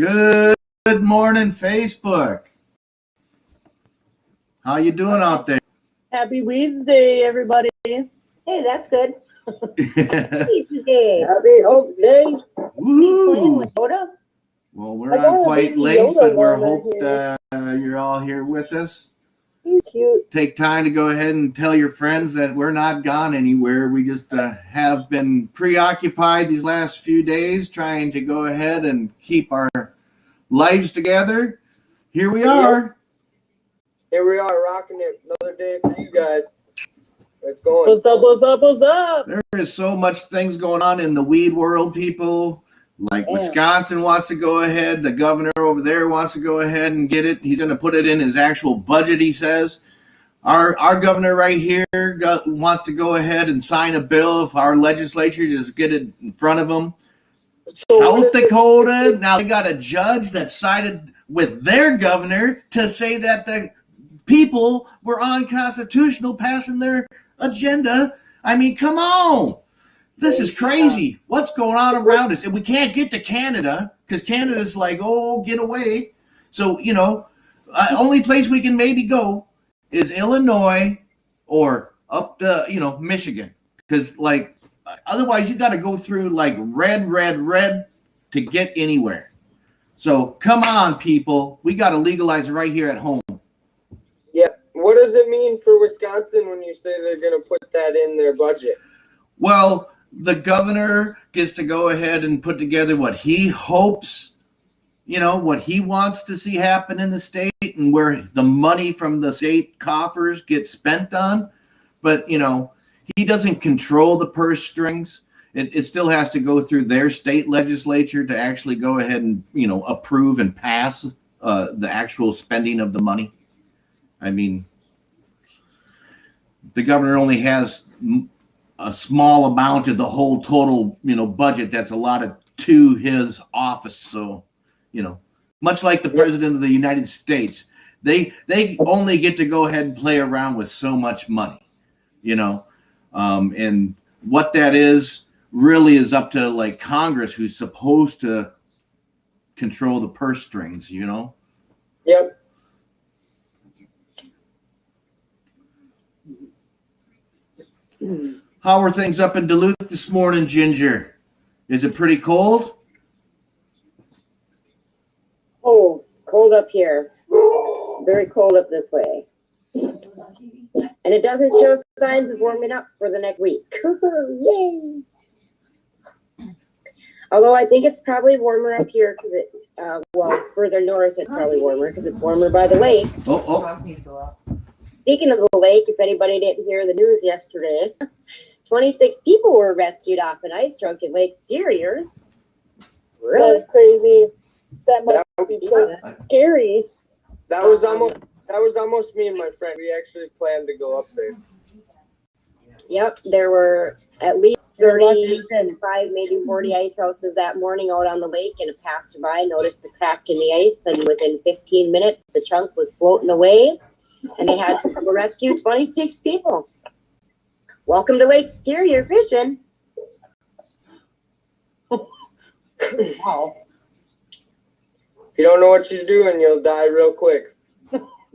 Good morning, Facebook. How you doing out there? Happy Weeds Day, everybody. Hey, that's good. Day. Happy Hope Day. Woo. Yoda? Well, we're on quite late, but we're hope you're all here with us. He's cute. Take time to go ahead and tell your friends that we're not gone anywhere. We just have been preoccupied these last few days trying to go ahead and keep our lives together. Here we are. Here we are, rocking it. Another day for you guys. Let's go. What's up, what's up, what's up? There is so much things going on in the weed world, people. Like Wisconsin wants to go ahead. The governor over there wants to go ahead and get it. He's going to put it in his actual budget, he says. Our governor right here wants to go ahead and sign a bill if our legislature just get it in front of them. South Dakota, now they got a judge that sided with their governor to say that the people were unconstitutional passing their agenda. I mean, come on. This is crazy. What's going on around us? And we can't get to Canada because Canada's like, oh, get away. So, only place we can maybe go is Illinois or up to, Michigan. Because, otherwise you got to go through, red to get anywhere. So, come on, people. We got to legalize it right here at home. Yeah. What does it mean for Wisconsin when you say they're going to put that in their budget? Well, the governor gets to go ahead and put together what he hopes, what he wants to see happen in the state and where the money from the state coffers gets spent on. But, he doesn't control the purse strings. It still has to go through their state legislature to actually go ahead and, approve and pass the actual spending of the money. I mean, the governor only has a small amount of the whole total, budget that's allotted to his office. So, much like the president of the United States, they only get to go ahead and play around with so much money, and what that is really is up to Congress, who's supposed to control the purse strings, Yep. How are things up in Duluth this morning, Ginger? Is it pretty cold? Oh, cold up here. Very cold up this way. And it doesn't show signs of warming up for the next week. Yay! Although I think it's probably warmer up here because further north it's probably warmer because it's warmer by the lake. Speaking of the lake, if anybody didn't hear the news yesterday, 26 people were rescued off an ice trunk in Lake Superior. Really? That's crazy. That must be so scary. That was almost me and my friend. We actually planned to go up there. Yep, there were at least 35, maybe 40 ice houses that morning out on the lake, and a passerby noticed the crack in the ice, and within 15 minutes, the trunk was floating away, and they had to rescue 26 people. Welcome to Lake Superior fishing. Wow. If you don't know what you're doing, you'll die real quick.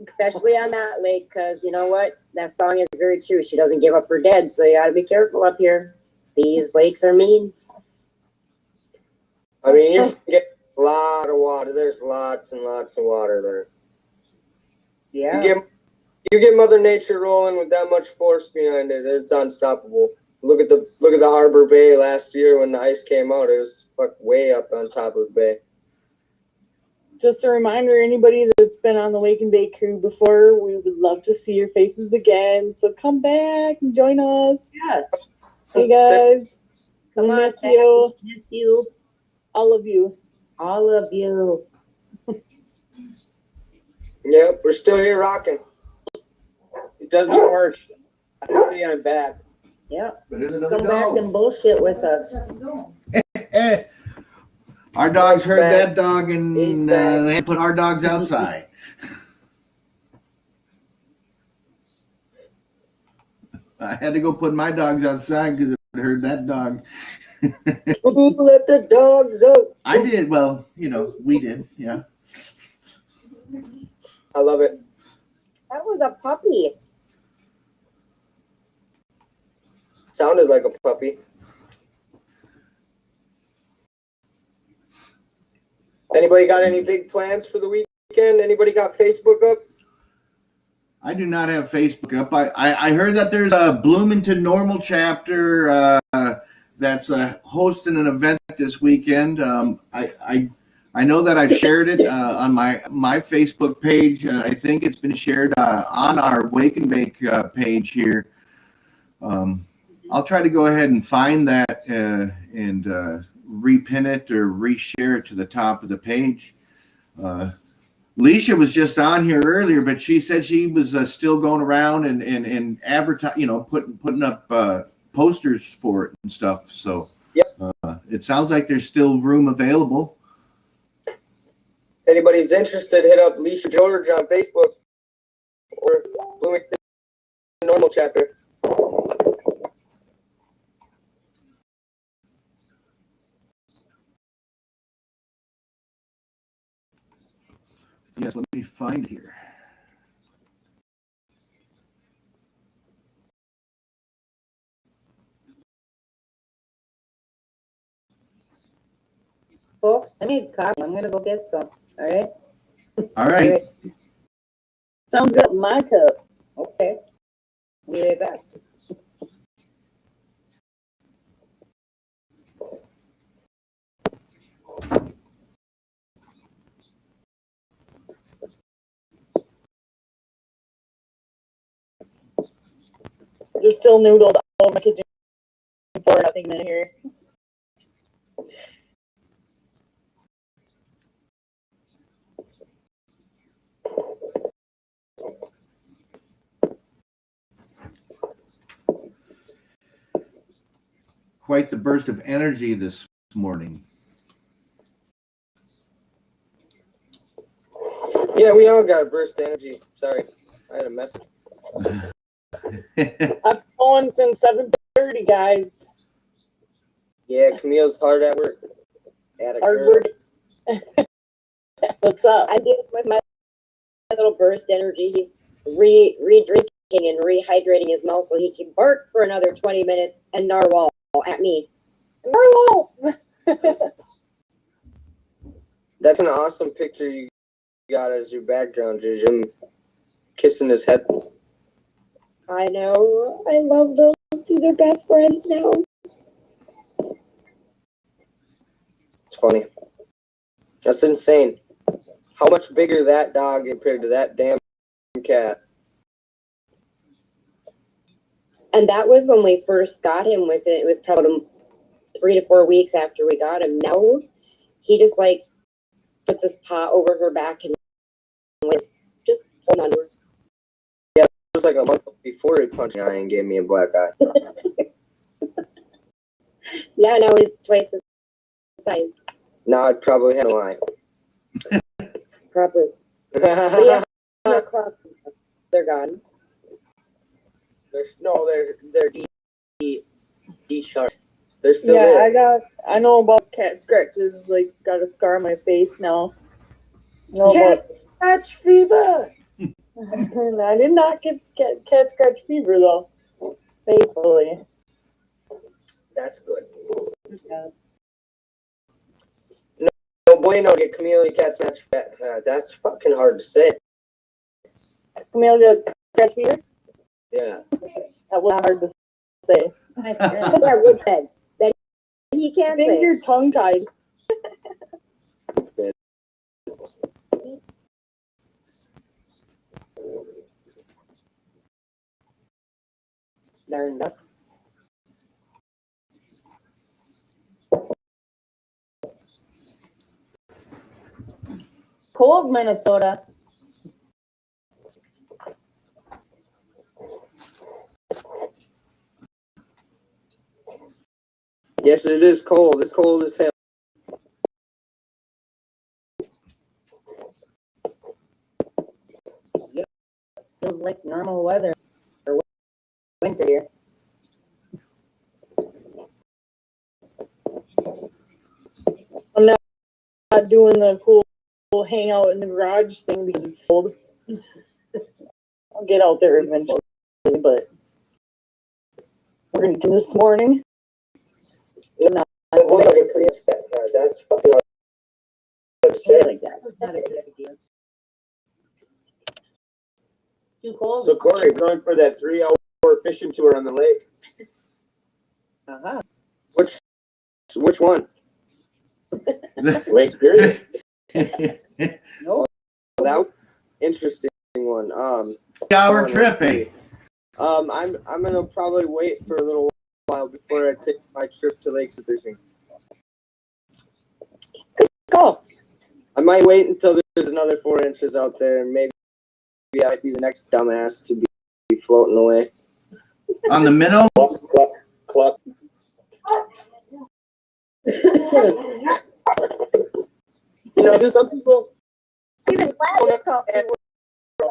Especially on that lake, because you know what? That song is very true. She doesn't give up her dead, so you got to be careful up here. These lakes are mean. I mean, you get a lot of water. There's lots and lots of water there. Yeah. You get Mother Nature rolling with that much force behind it. It's unstoppable. Look at the Harbor Bay last year when the ice came out. It was way up on top of the bay. Just a reminder, anybody that's been on the Wake and Bake crew before, we would love to see your faces again. So come back and join us. Yes. Hey guys. Come on, miss you. Miss you. All of you. All of you. Yep, we're still here rocking. It doesn't work. I see I'm back. Yep. Come back and bullshit with us. Our dogs heard that dog and they put our dogs outside. I had to go put my dogs outside because I heard that dog. Who let the dogs out? I did. Well, we did. Yeah. I love it. That was a puppy. Sounded like a puppy. Anybody got any big plans for the weekend? Anybody got Facebook up? I do not have Facebook up. I heard that there's a Bloomington Normal chapter that's hosting an event this weekend. I know that I've shared it on my Facebook page. I think it's been shared on our Wake and Bake page here. I'll try to go ahead and find that and repin it or reshare it to the top of the page. Leisha was just on here earlier, but she said she was still going around and advertise, putting up posters for it and stuff. So yep. It sounds like there's still room available. Anybody's interested, hit up Leisha George on Facebook or Bloomington Normal chapter. Yes, let me find it here. Folks, I made coffee. I'm gonna go get some. All right. All right. Sounds good. My cup. Okay. Be right back. There's still noodles all over my kitchen floor. Nothing in here. Quite the burst of energy this morning. Yeah, we all got a burst of energy. Sorry, I had a message. I've been going since 7:30, guys. Yeah, Camille's hard at work. Hard work. What's up? I'm dealing with my little burst energy. He's re-drinking and rehydrating his mouth so he can bark for another 20 minutes and narwhal at me. Narwhal! That's an awesome picture you got as your background, Jim kissing his head. I know. I love those two. They're best friends now. It's funny. That's insane. How much bigger that dog compared to that damn cat? And that was when we first got him with it. It was probably 3 to 4 weeks after we got him. Now he just like puts his paw over her back and just hold on to her. Yeah, it was like a month before he punched me and gave me a black eye. Yeah, now he's twice the size. Now I'd probably have no eye. Probably. But yes, no claws. They're gone. They're D sharp. They're still Yeah, there. I know about cat scratches. Like, got a scar on my face now. No, Cat scratch fever. I did not get cat scratch fever though. Thankfully. That's good. Yeah. No bueno get chameleon cat scratch. That's fucking hard to say. Camellia scratch fever? Yeah. That was hard to say. Yeah, with head. Then he I can't think say. you're tongue tied. Learned up. Cold Minnesota. Yes, it is cold. It's cold as hell. Feels like normal weather or winter here. doing the cool hangout in the garage thing because it's cold. I'll get out there eventually, but we're gonna do this morning. Not That's fucking Shit like that. Not a good idea. Too cold? So Corey, going for that 3-hour fishing tour on the lake. Uh-huh. which one? Lake Superior. Nope. That interesting one. 3-hour trip, eh? I'm gonna probably wait for a little while before I take my trip to Lake Superior. go. I might wait until there's another 4 inches out there, and maybe I might be the next dumbass to be floating away. On the minnow? Cluck. You know, some people Even glad I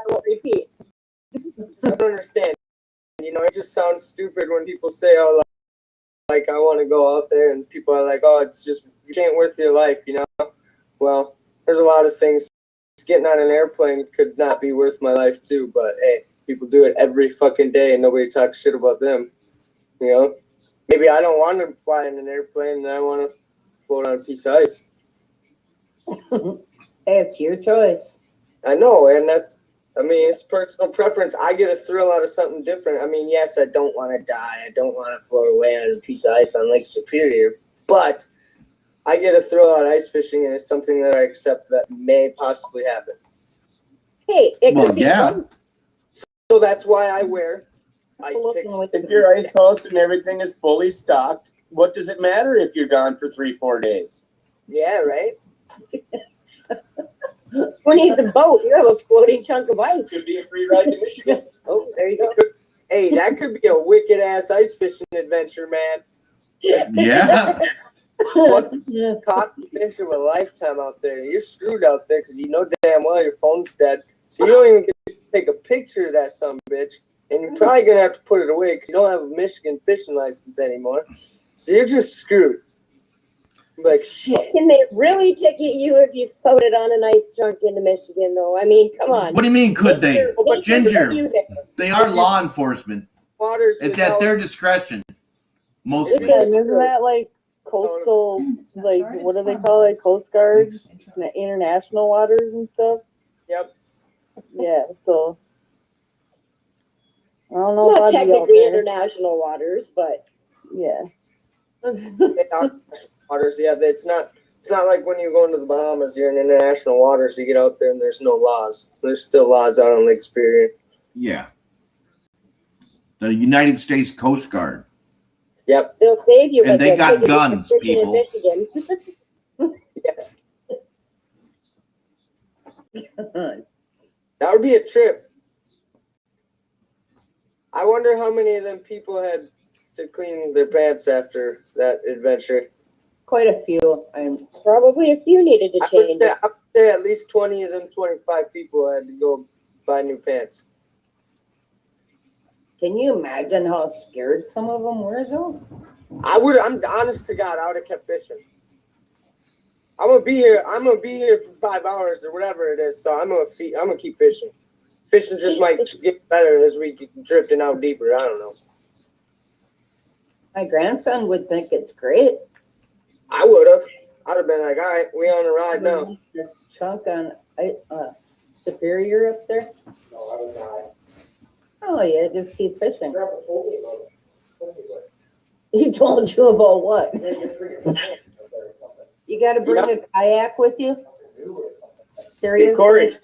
won't repeat. I don't understand. You know, it just sounds stupid when people say, "Oh, like I want to go out there," and people are like, "Oh, it's just you ain't worth your life," you know. Well, there's a lot of things. Getting on an airplane could not be worth my life too, but hey, people do it every fucking day, and nobody talks shit about them. You know, maybe I don't want to fly in an airplane, and I want to float on a piece of ice. Hey, it's your choice. I know, and I mean, it's personal preference. I get a thrill out of something different. I mean, yes, I don't want to die. I don't want to float away on a piece of ice on Lake Superior, but I get a thrill out of ice fishing, and it's something that I accept that may possibly happen. Hey, it Well, could be yeah. fun. So that's why I wear ice picks. If your ice house and everything is fully stocked, what does it matter if you're gone for 3-4 days? Yeah, right? Who needs a boat? You have a floating chunk of ice. Could be a free ride to Michigan. Oh, there you go. Hey, that could be a wicked-ass ice fishing adventure, man. Yeah. Caught fish of a lifetime out there. You're screwed out there because you know damn well your phone's dead. So you don't even get to take a picture of that sumbitch. And you're probably going to have to put it away because you don't have a Michigan fishing license anymore. So you're just screwed. Like, shit. Can they really ticket you if you floated on an ice chunk into Michigan, though? I mean, come on. What do you mean, could they? Nature will Ginger, you there. they are law enforcement. Waters It's without- at their discretion. Mostly. Yeah, and isn't that like coastal, like, what do they call it? Coast Guard, international waters and stuff? Yep. Yeah, so. I don't know Not if I'd be out technically there. international waters, but Yeah. Waters, yeah, it's not like when you go into the Bahamas, you're in international waters, you get out there and there's no laws. There's still laws out on Lake Superior. Yeah. The United States Coast Guard. Yep. they'll save you. And but they they'll got take you to guns, fishing people. In Michigan. Yes. That would be a trip. I wonder how many of them people had to clean their pants after that adventure. Quite a few. Probably a few needed to I change. would say at least 20 of them 25 people had to go buy new pants. Can you imagine how scared some of them were, though? I'm honest to God, I would have kept fishing. I'm gonna be here for 5 hours or whatever it is, so I'm gonna keep fishing. Fishing just might get better as we keep drifting out deeper. I don't know. My grandson would think it's great. I would have. I'd have been like, all right, we on a ride now. This chunk on Superior up there. No, I would die. Oh yeah, just keep fishing. He told you about what? You got to bring a kayak with you. Hey, Seriously? Corey,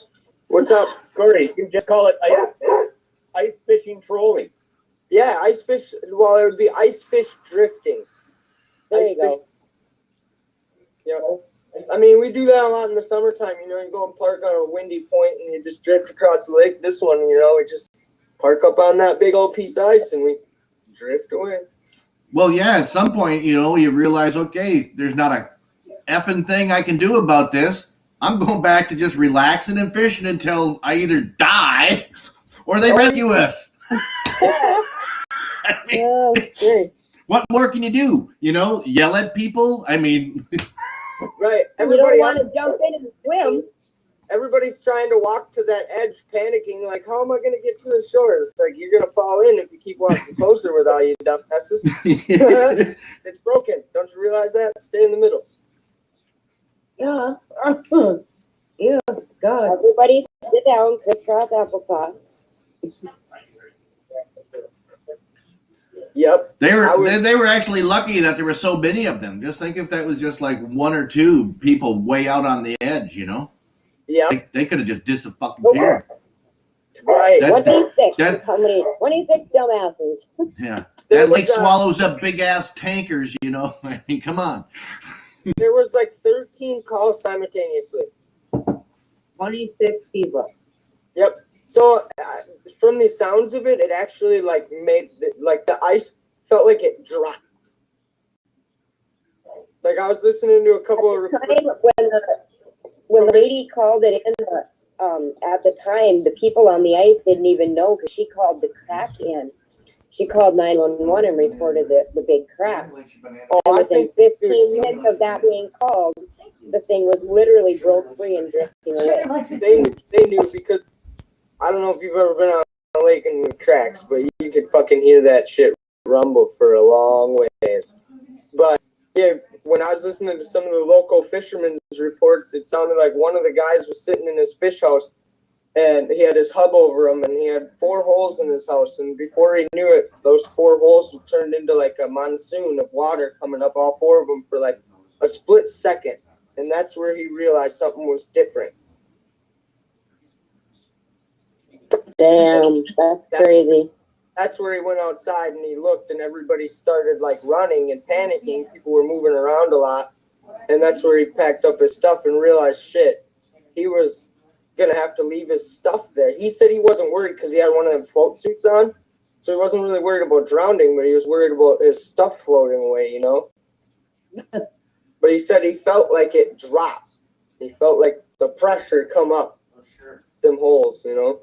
What's up? Corey, you can just call it ice fishing trolling. Yeah, ice fish. Well, it would be ice fish drifting. There Ice you go. fish- Yeah. I mean, we do that a lot in the summertime. You know, you go and park on a windy point and you just drift across the lake. This one, you know, we just park up on that big old piece of ice and we drift away. Well, yeah, at some point, you realize, okay, there's not a effing thing I can do about this. I'm going back to just relaxing and fishing until I either die or they rescue us. I mean, Yeah, that's great. what more can you do? Yell at people? I mean, Right. You don't Everybody want else, to jump in and swim. everybody's trying to walk to that edge, panicking, like, how am I going to get to the shore? It's like, you're going to fall in if you keep walking closer with all you dumbasses. It's broken. Don't you realize that? Stay in the middle. Yeah. Yeah, God. Everybody sit down, crisscross applesauce. Yep. They I were was- they were actually lucky that there were so many of them. Just think if that was just like one or two people way out on the edge, you know, Yep. they could have just disappeared. Right. That- 26. that- How many? 26 dumbasses. Yeah, There that lake was, swallows up big ass tankers, you know. I mean, come on. there was like 13 calls simultaneously. 26 people. Yep. So from the sounds of it, it actually like made like the ice felt like it dropped. Like I was listening to a couple of Time when the lady called it in, at the time, the people on the ice didn't even know because she called the crack in. She called 911 and reported the big crack. Oh, And I within think 15 minutes of that being called, the thing was literally broke free and drifting away. they knew because I don't know if you've ever been on a lake and it cracks, but you could fucking hear that shit rumble for a long ways. But yeah, when I was listening to some of the local fishermen's reports, it sounded like one of the guys was sitting in his fish house and he had his hub over him and he had 4 holes in his house, and before he knew it, those 4 holes turned into like a monsoon of water coming up all 4 of them for like a split second, and that's where he realized something was different. Damn, that's crazy. That's where he went outside and he looked, and everybody started like running and panicking. People were moving around a lot, and that's where he packed up his stuff and realized shit, he was gonna have to leave his stuff there. He said he wasn't worried because he had one of them float suits on, so he wasn't really worried about drowning, but he was worried about his stuff floating away, you know. But he said he felt like it dropped. He felt like the pressure come up them holes, you know.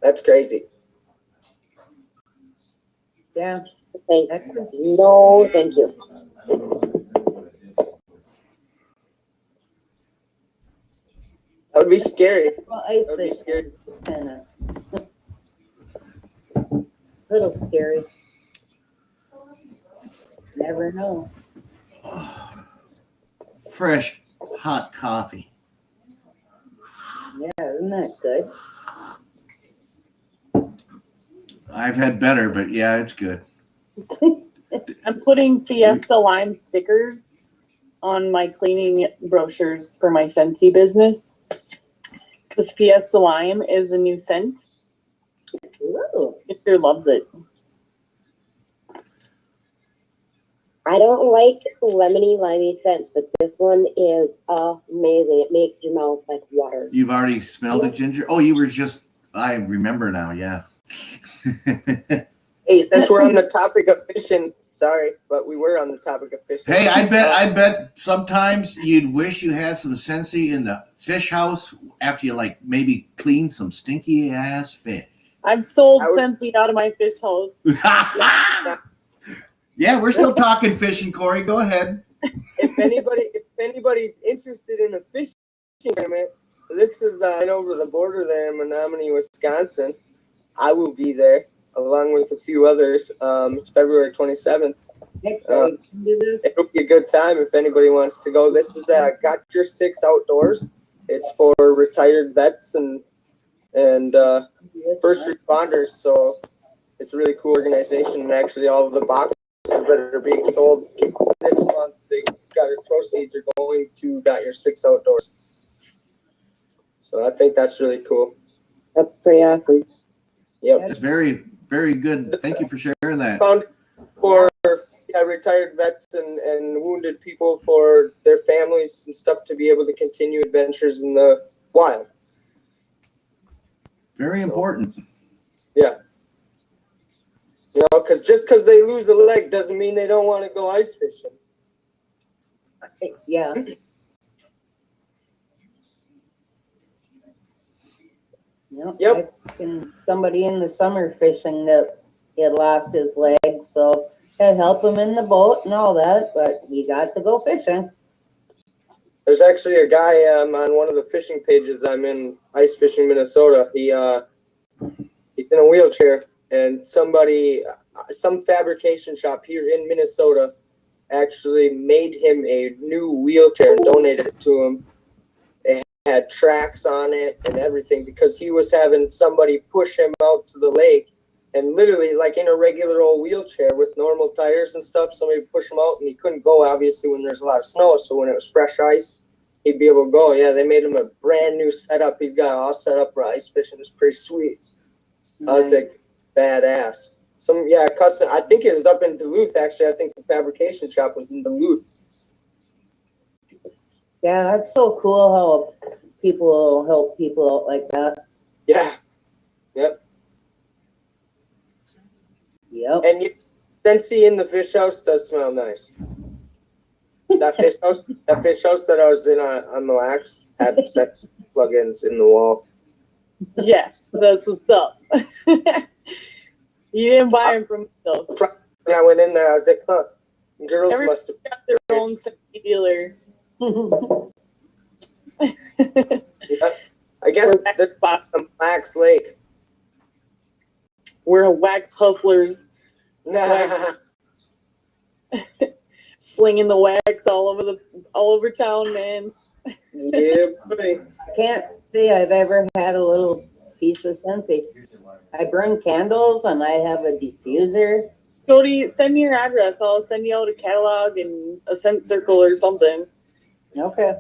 That's crazy. Yeah. Thanks. No, thank you. That would be scary. Well, ice That would be fish scary. kind of little scary. Never know. Fresh, hot coffee. Yeah, isn't that good? I've had better, but yeah, it's good. I'm putting Fiesta Lime stickers on my cleaning brochures for my Scentsy business. Because Fiesta Lime is a new scent. Ooh. Mister loves it. I don't like lemony, limey scents, but this one is amazing. It makes your mouth like water. You've already smelled it, Ginger? Oh, you were just, I remember now, yeah. Hey, since we're on the topic of fishing, sorry, but we were on the topic of fishing. Hey, I bet sometimes you'd wish you had some Scentsy in the fish house after you like maybe clean some stinky ass fish. I've sold I would- Scentsy out of my fish house. Yeah, we're still talking fishing, Corey. Go ahead. If anybody's interested in a fishing tournament, this is over the border there in Menominee, Wisconsin. I will be there along with a few others. It's February 27th. Next time we do this. It'll be a good time if anybody wants to go. This is Got Your Six Outdoors. It's for retired vets and first responders. So it's a really cool organization, and actually all of the boxes that are being sold this month, proceeds are going to Got Your Six Outdoors. So I think that's really cool. That's pretty awesome. Yep. It's very, very good. Thank you for sharing that. Found for retired vets and wounded people, for their families and stuff, to be able to continue adventures in the wild. Very important. Yeah. You know, because they lose a leg doesn't mean they don't want to go ice fishing. Yeah. Yep. I've seen somebody in the summer fishing that he had lost his leg, so Gotta help him in the boat and all that, but he got to go fishing. There's actually a guy on one of the fishing pages I'm in, Ice Fishing Minnesota. He's in a wheelchair, and some fabrication shop here in Minnesota actually made him a new wheelchair and donated it to him. It had tracks on it and everything because he was having somebody push him out to the lake, and literally like in a regular old wheelchair with normal tires and stuff, somebody would push him out and he couldn't go obviously when there's a lot of snow. So when it was fresh ice, he'd be able to go. Yeah, they made him a brand new setup. He's got all set up for ice fishing. It's pretty sweet. I was like, badass. Custom. I think it was up in Duluth. Actually, I think the fabrication shop was in Duluth. Yeah, that's so cool how people help people out like that. Yeah. Yep. Yep. And Sensi in the fish house does smell nice. That fish house that I was in on Mille Lacs had sex plugins in the wall. Yeah, that's what's up. You didn't buy them from me though. When I went in there, I was like, huh, girls Everybody must have. got their own safety dealer. Yeah. I guess they're on Lax Lake. We're wax hustlers, Nah. slinging the wax all over town, man. Yeah, buddy. I can't say I've ever had a little piece of Scentsy. I burn candles and I have a diffuser. Cody, send me your address. I'll send you out a catalog and a scent circle or something. Okay.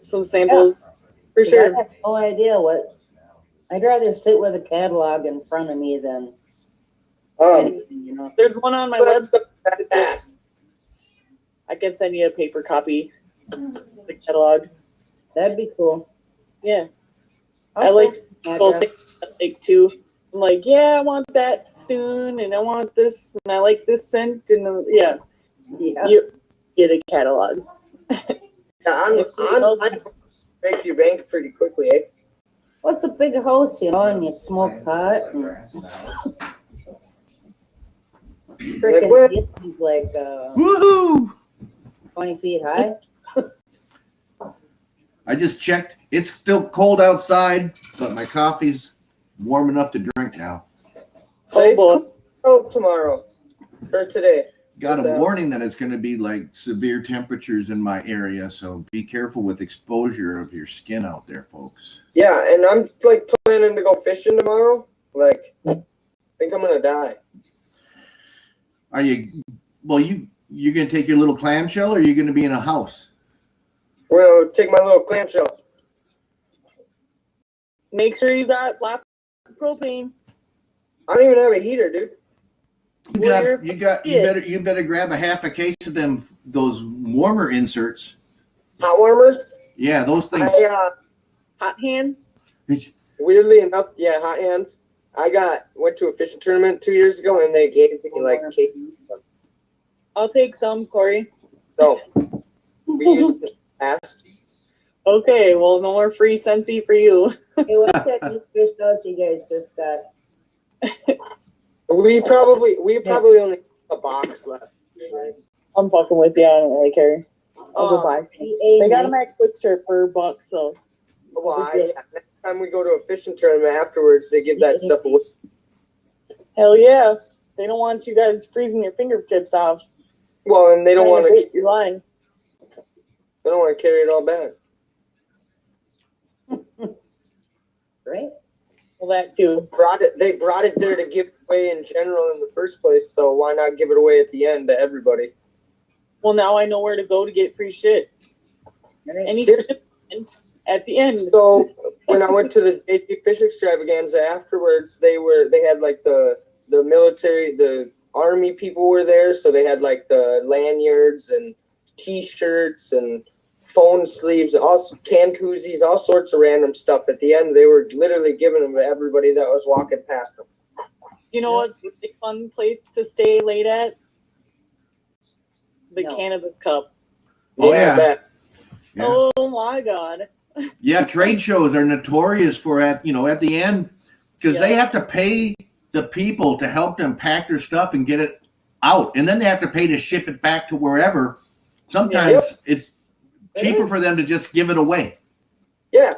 Some samples. For I sure. have no idea what. I'd rather sit with a catalog in front of me than anything, you know. There's one on my website. Badass. I can send you a paper copy of the catalog. That'd be cool. Yeah. I'll I like send full my things I like too. I'm like, yeah, I want that soon, and I want this, and I like this scent, and yeah, Yeah. you get a catalog. Yeah, I'm break your bank pretty quickly, eh? What's a big house, you know, and you smoke pot and freaking it's like Woohoo! 20 feet high. I just checked. It's still cold outside, but my coffee's warm enough to drink now. Say it's boy. cold tomorrow or today. Got a warning that it's going to be like severe temperatures in my area, so be careful with exposure of your skin out there, folks. Yeah, and I'm like planning to go fishing tomorrow. Like, I think I'm gonna die. Are you? Well, you're going to take your little clamshell, or are you going to be in a house? We're gonna take my little clamshell. Make sure you got lots of propane. I don't even have a heater, dude. You better grab a half a case of those warmer inserts. Hot warmers. Yeah, those things. Hot hands. Weirdly enough, yeah, hot hands. Went to a fishing tournament 2 years ago, and they gave me like cake. I'll take some, Corey. No, we used to past. Okay, well, no more free Scentsy for you. Hey, what's that new fish house you guys just got? We probably only have a box left. I'm fucking with you. I don't really care. I'll go buy. They got them at Quick Trip for $1, so. Why? Next time we go to a fishing tournament afterwards, they give that stuff away. Hell yeah. They don't want you guys freezing your fingertips off. Well, and they don't want to. You're lying. They don't want to carry it all back. Right? Well, that too. They brought it there to give away in general in the first place, so why not give it away at the end to everybody? Well, now I know where to go to get free shit. Any Seriously? shipment at the end. So when I went to the JP Fish Extravaganza afterwards, they had like the military, the army people were there, so they had like the lanyards and T-shirts and phone sleeves, also can koozies, all sorts of random stuff. At the end, they were literally giving them to everybody that was walking past them. You know what's a really fun place to stay late at? The Cannabis Cup. Oh, yeah. That. Yeah. Oh my God. Yeah, trade shows are notorious for at the end, because they have to pay the people to help them pack their stuff and get it out, and then they have to pay to ship it back to wherever. Sometimes it's cheaper for them to just give it away. Yeah.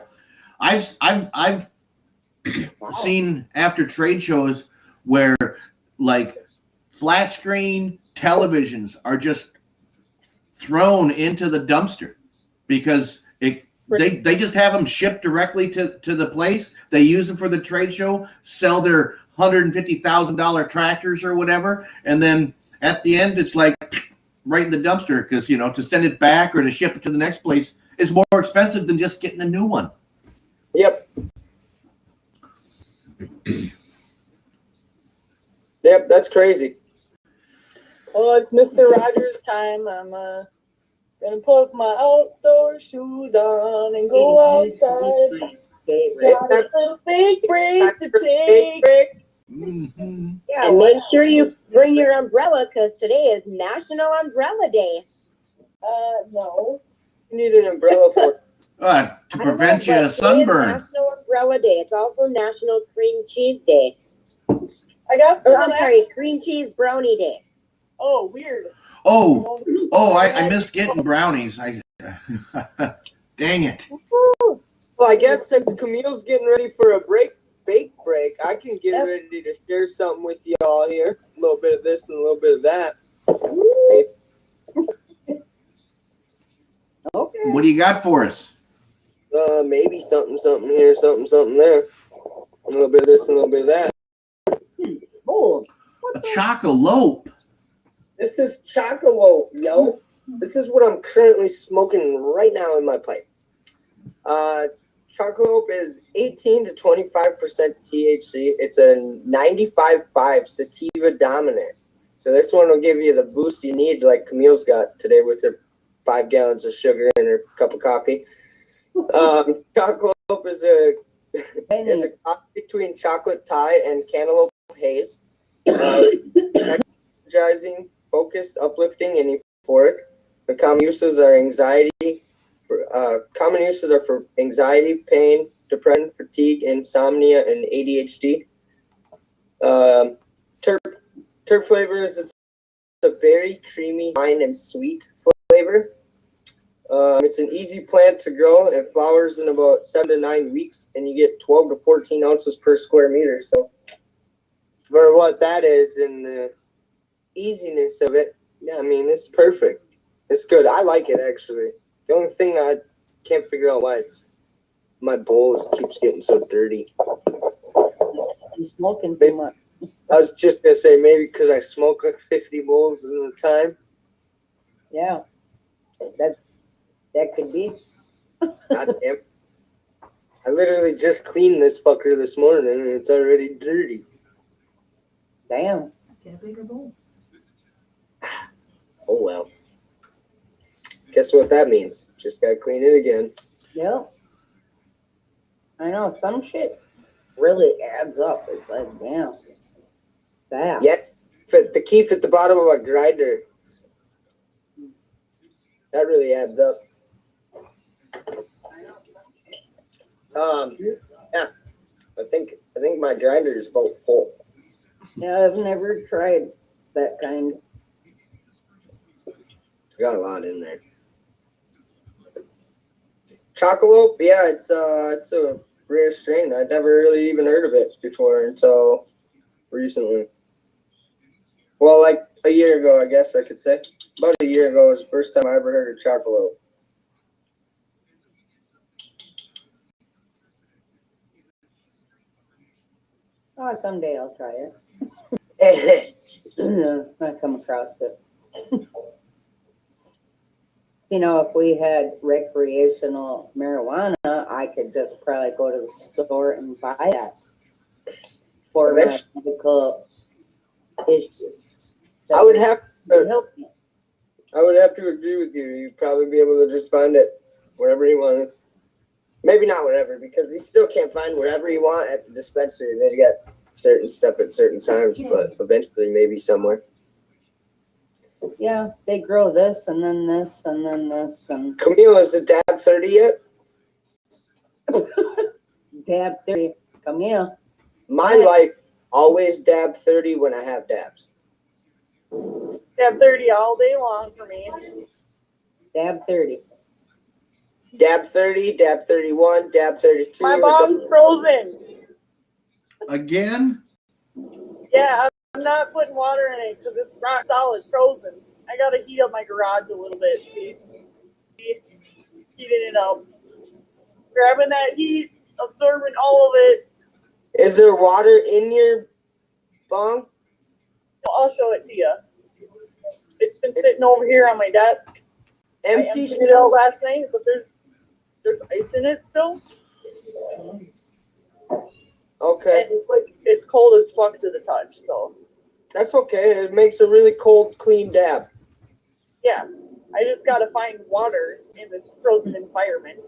I've seen after trade shows where like flat screen televisions are just thrown into the dumpster because they just have them shipped directly to the place. They use them for the trade show, sell their $150,000 tractors or whatever, and then at the end it's like right in the dumpster because to send it back or to ship it to the next place is more expensive than just getting a new one. Yep. Yep, that's crazy. Well, it's Mr. Rogers' time. I'm gonna put my outdoor shoes on and go outside. Got some big break to take. Mm-hmm. Yeah, and make sure you bring your umbrella because today is National Umbrella Day. No. You need an umbrella for To prevent you But a today is sunburn. National Umbrella Day. It's also National Cream Cheese Day. I'm sorry, Cream Cheese Brownie Day. Oh, weird. I missed getting brownies. Dang it. Well, I guess since Camille's getting ready for a bake break, I can get ready to share something with y'all here. A little bit of this and a little bit of that. Okay. What do you got for us? Maybe something here, something there. A little bit of this and a little bit of that. Oh, A chocolope. This is Chocolope, yo. This is what I'm currently smoking right now in my pipe. Chocolope is 18 to 25% THC. It's a 95.5 sativa dominant. So this one will give you the boost you need, like Camille's got today with her 5 gallons of sugar and her cup of coffee. Chocolope is a cross between chocolate Thai and cantaloupe haze. Energizing, focused, uplifting, and euphoric. The common uses are for anxiety, pain, depression, fatigue, insomnia, and ADHD. Terp flavors, it's a very creamy, fine, and sweet flavor. It's an easy plant to grow. It flowers in about 7 to 9 weeks, and you get 12 to 14 ounces per square meter. So for what that is and the easiness of it, yeah, I mean, it's perfect. It's good. I like it, actually. The only thing I can't figure out why my bowl keeps getting so dirty. you're smoking too much. I was just going to say, maybe because I smoke like 50 bowls at a time. Yeah, that could be. God damn. I literally just cleaned this fucker this morning and it's already dirty. Damn. Get a bigger bowl. Oh well. Guess what that means? Just gotta clean it again. Yep. I know some shit really adds up. It's like, damn. Fast. Yes, but the keep at the bottom of a grinder. That really adds up. Yeah. I think my grinder is about full. Yeah, I've never tried that kind. Got a lot in there. Chocolope, yeah, it's a rare strain. I'd never really even heard of it before until recently. Well, like a year ago, I guess I could say. About a year ago was the first time I ever heard of Chocolope. Oh, someday I'll try it. I come across it. You know, if we had recreational marijuana, I could just probably go to the store and buy that for my medical issues. I would have to Help me. agree with you. You'd probably be able to just find it wherever you want. Maybe not wherever, because you still can't find whatever you want at the dispensary. They got certain stuff at certain times, but eventually maybe somewhere. Yeah, they grow this and then this and then this and Camille, is the dab 30 yet? dab 30. Come here. My life always dab 30 when I have dabs. Dab 30 all day long for me. Dab 30. Dab 30, dab 31, dab 32. My mom's frozen. Again? Yeah, I'm not putting water in it because it's rock solid frozen. I gotta heat up my garage a little bit. See? Heating it up. Grabbing that heat, absorbing all of it. Is there water in your bunk? I'll show it to you. It's been sitting over here on my desk. I Empty? emptied it out last night, but there's ice in it still. Okay. And it's cold as fuck to the touch, so That's okay. It makes a really cold, clean dab. yeah. I just gotta find water in this frozen environment.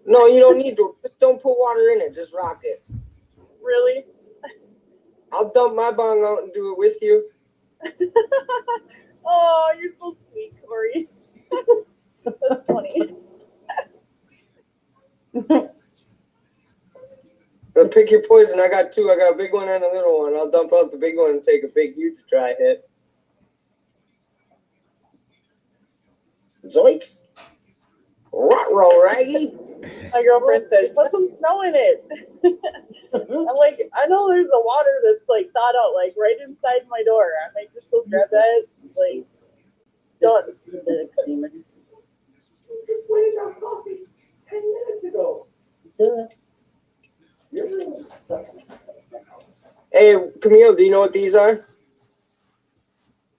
No, you don't need to. Just don't put water in it. Just rock it. Really? I'll dump my bong out and do it with you. Oh, you're so sweet, Corey. That's funny. But pick your poison. I got two. I got a big one and a little one. I'll dump out the big one and take a big, huge dry hit. Zoinks. Roll, Raggy. My girlfriend said, put some snow in it. I'm like, I know there's a water that's like thawed out, like right inside my door. I might just go grab that. Like, done. Hey, Camille, do you know what these are?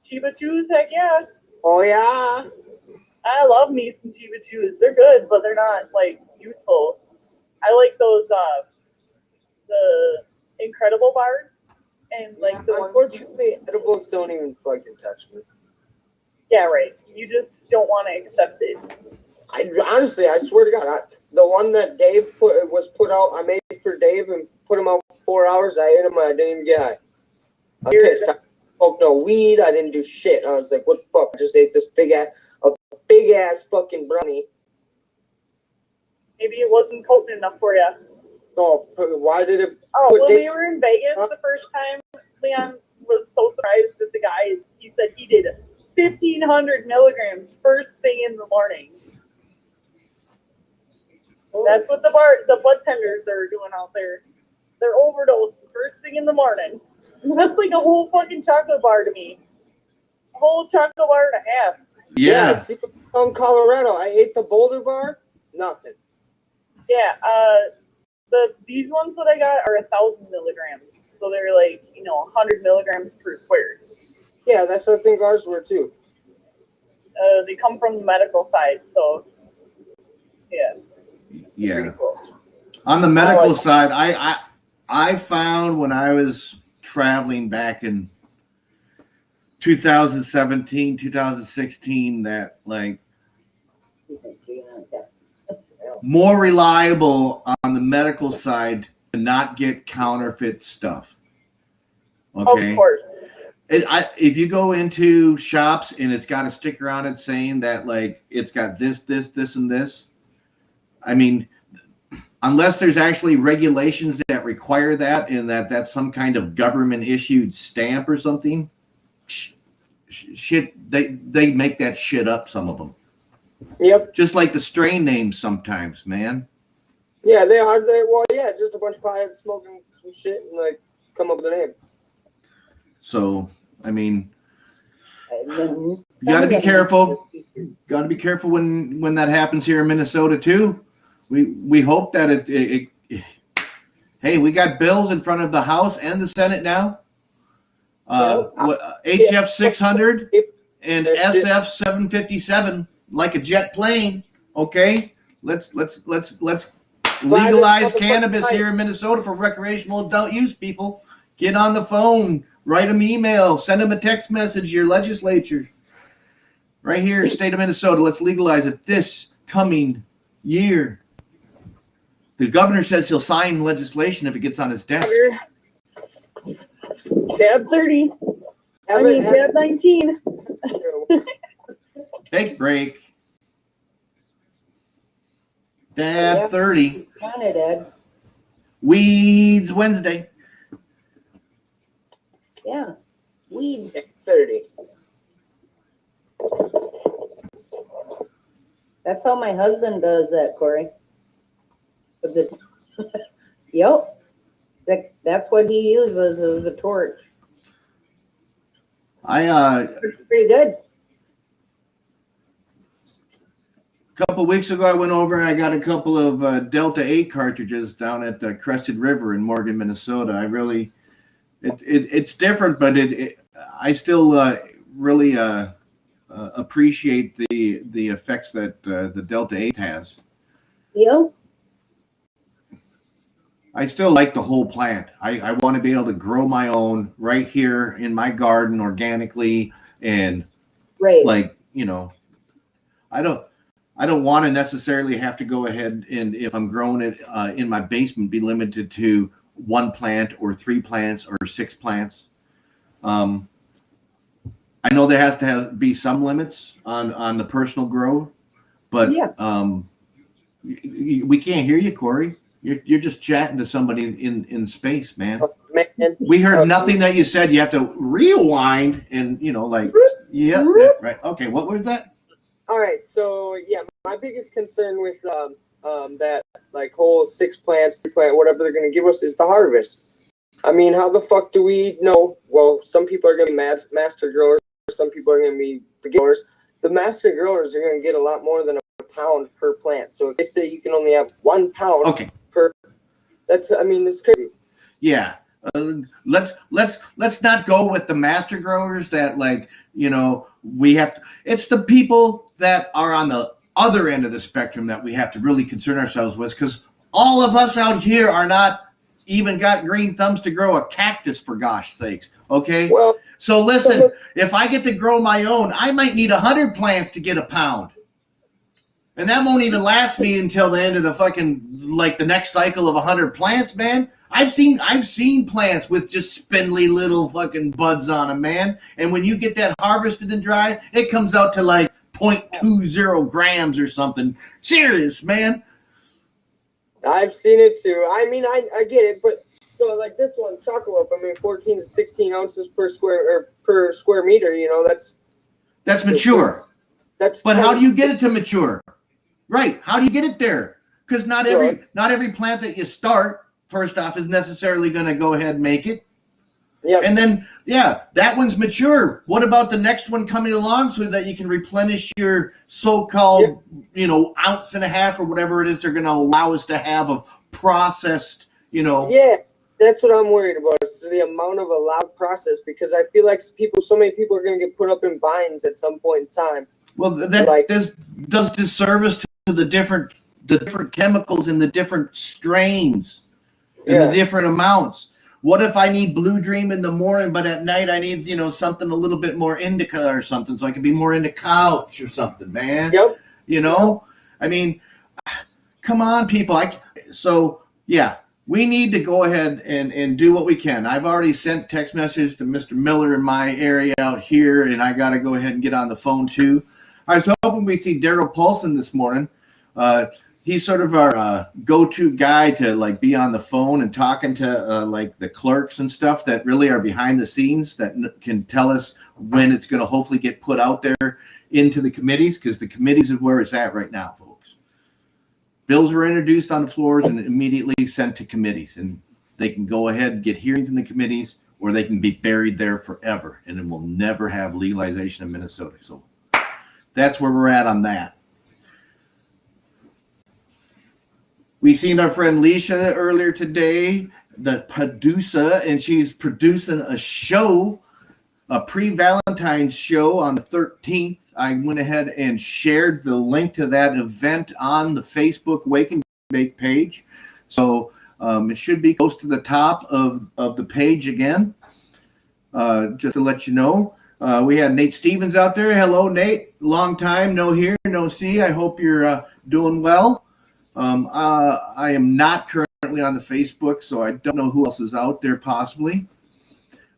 Chiba Chews, heck yeah. Oh, yeah. I love me some Chiba Chews. They're good, but they're not like useful. I like those the Incredible bars and like the ones. Unfortunately, edibles don't even fucking touch me. Yeah, right. You just don't want to accept it. Honestly, I swear to God, the one that Dave was put out, I made for Dave and put him out for 4 hours. I ate him and I didn't even get high. I'm pissed. I smoked no weed. I didn't do shit. I was like, what the fuck? I just ate this big ass fucking brownie. Maybe it wasn't potent enough for you. No, why did it? Oh, put when Dave- we were in Vegas the first time, Leon was so surprised that the guy, he said he did 1,500 milligrams first thing in the morning. That's what the blood tenders are doing out there. They're overdosed first thing in the morning. That's like a whole fucking chocolate bar to me. A whole chocolate bar and a half. Yeah. See, from Colorado, I ate the Boulder bar. Nothing. Yeah, these ones that I got are 1,000 milligrams. So they're like, 100 milligrams per square. Yeah, that's what I think ours were too. They come from the medical side, so yeah. Yeah. Pretty cool. On the medical side, I found when I was traveling back in 2017, 2016 that like more reliable on the medical side to not get counterfeit stuff. Okay. Of course. If you go into shops and it's got a sticker on it saying that like it's got this, and this, I mean, unless there's actually regulations that require that and that's some kind of government issued stamp or something, shit, they make that shit up, some of them. Yep. Just like the strain names sometimes, man. Yeah, they are. Well, yeah, just a bunch of pies smoking some shit and like come up with a name. So, I mean, you got to be careful. Got to be careful when that happens here in Minnesota too. We hope that it hey, we got bills in front of the House and the Senate now. HF 600 and SF 757, like a jet plane. Okay, let's legalize cannabis here in Minnesota for recreational adult use. People, get on the phone, write them email, send them a text message. Your legislature, right here, state of Minnesota. Let's legalize it this coming year. The governor says he'll sign legislation if it gets on his desk. Tab 30. Tab 19. Take break. Dab 30. On it, Ed. Weeds Wednesday. Yeah. Weed. 30. That's how my husband does that, Corey. With the, yep. That's what he uses as a torch. Pretty good. A couple weeks ago, I went over and I got a couple of Delta 8 cartridges down at the Crested River in Morgan, Minnesota. I really, it's different, but I still really appreciate the effects that the Delta 8 has. Yeah. I still like the whole plant. I want to be able to grow my own right here in my garden organically, and Right. like, you know, I don't want to necessarily have to go ahead and, if I'm growing it in my basement, be limited to 1 plant or 3 plants or 6 plants. I know there has to be some limits on the personal growth, but Yeah. we can't hear you, Corey. You're just chatting to somebody in space, man. Oh, man. We heard nothing that you said. You have to rewind and, you know, like, yeah, right. Okay, what was that? All right, so yeah, my biggest concern with that like whole 6 plants, 3 plant, whatever they're gonna give us is the harvest. I mean, how the fuck do we know? Well, some people are gonna be master growers, some people are gonna be beginners. The master growers are gonna get a lot more than a pound per plant. So if they say you can only have 1 pound Okay. per, that's crazy. Yeah. Let's not go with the master growers that, like, you know, we have to, it's the people that are on the other end of the spectrum that we have to really concern ourselves with, because all of us out here are not even got green thumbs to grow a cactus, for gosh sakes. Okay. Well, so listen, if I get to grow my own, I might need 100 plants to get a pound. And that won't even last me until the end of the fucking, like, the next cycle of 100 plants, man. I've seen plants with just spindly little fucking buds on them, man. And when you get that harvested and dried, it comes out to like 0.20 grams or something. Serious, man. I've seen it too. I mean, I get it, but so like this one, chocolate, I mean, 14 to 16 ounces per square meter. You know, that's mature. That's. But how do you get it to mature? Right? How do you get it there? Because not every plant that you start, first off, is necessarily going to go ahead and make it. Yeah. And then, yeah, that one's mature. What about the next one coming along so that you can replenish your so-called, you know, 1.5 ounces or whatever it is they're going to allow us to have of processed, you know. Yeah, that's what I'm worried about. Is the amount of allowed process, because I feel like so many people are going to get put up in vines at some point in time. Well, that does disservice to the different chemicals and the different strains and the different amounts. What if I need Blue Dream in the morning, but at night I need, you know, something a little bit more indica or something, so I can be more into couch or something, man. Yep. You know, I mean, come on, people. So yeah, we need to go ahead and do what we can. I've already sent text messages to Mr. Miller in my area out here, and I got to go ahead and get on the phone too. I was hoping we'd see Daryl Paulson this morning. He's sort of our go-to guy to, like, be on the phone and talking to like the clerks and stuff that really are behind the scenes that can tell us when it's going to hopefully get put out there into the committees, because the committees is where it's at right now, folks. Bills were introduced on the floors and immediately sent to committees, and they can go ahead and get hearings in the committees, or they can be buried there forever, and then we'll never have legalization in Minnesota. So that's where we're at on that. We seen our friend Leisha earlier today, the producer, and she's producing a show, a pre-Valentine's show on the 13th. I went ahead and shared the link to that event on the Facebook Wake and Bake page. So it should be close to the top of the page again, just to let you know. We had Nate Stevens out there. Hello, Nate. Long time, no hear, no see. I hope you're doing well. I am not currently on the Facebook, so I don't know who else is out there possibly.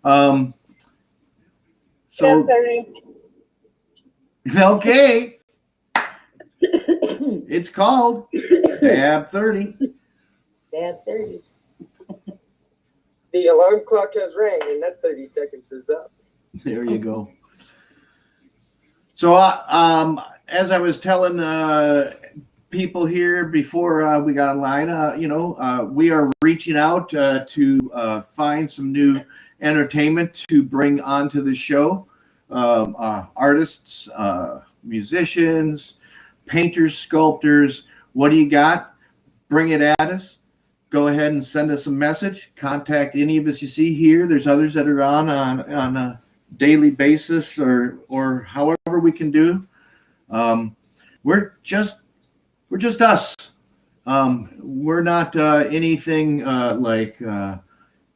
So okay, it's called Tab 30. Tab 30. The alarm clock has rang, and that 30 seconds is up. There you go. So as I was telling people here before we got online, we are reaching out to find some new entertainment to bring onto the show. Artists, musicians, painters, sculptors. What do you got? Bring it at us. Go ahead and send us a message. Contact any of us you see here. There's others that are on a daily basis or however we can do. We're just us. We're not anything like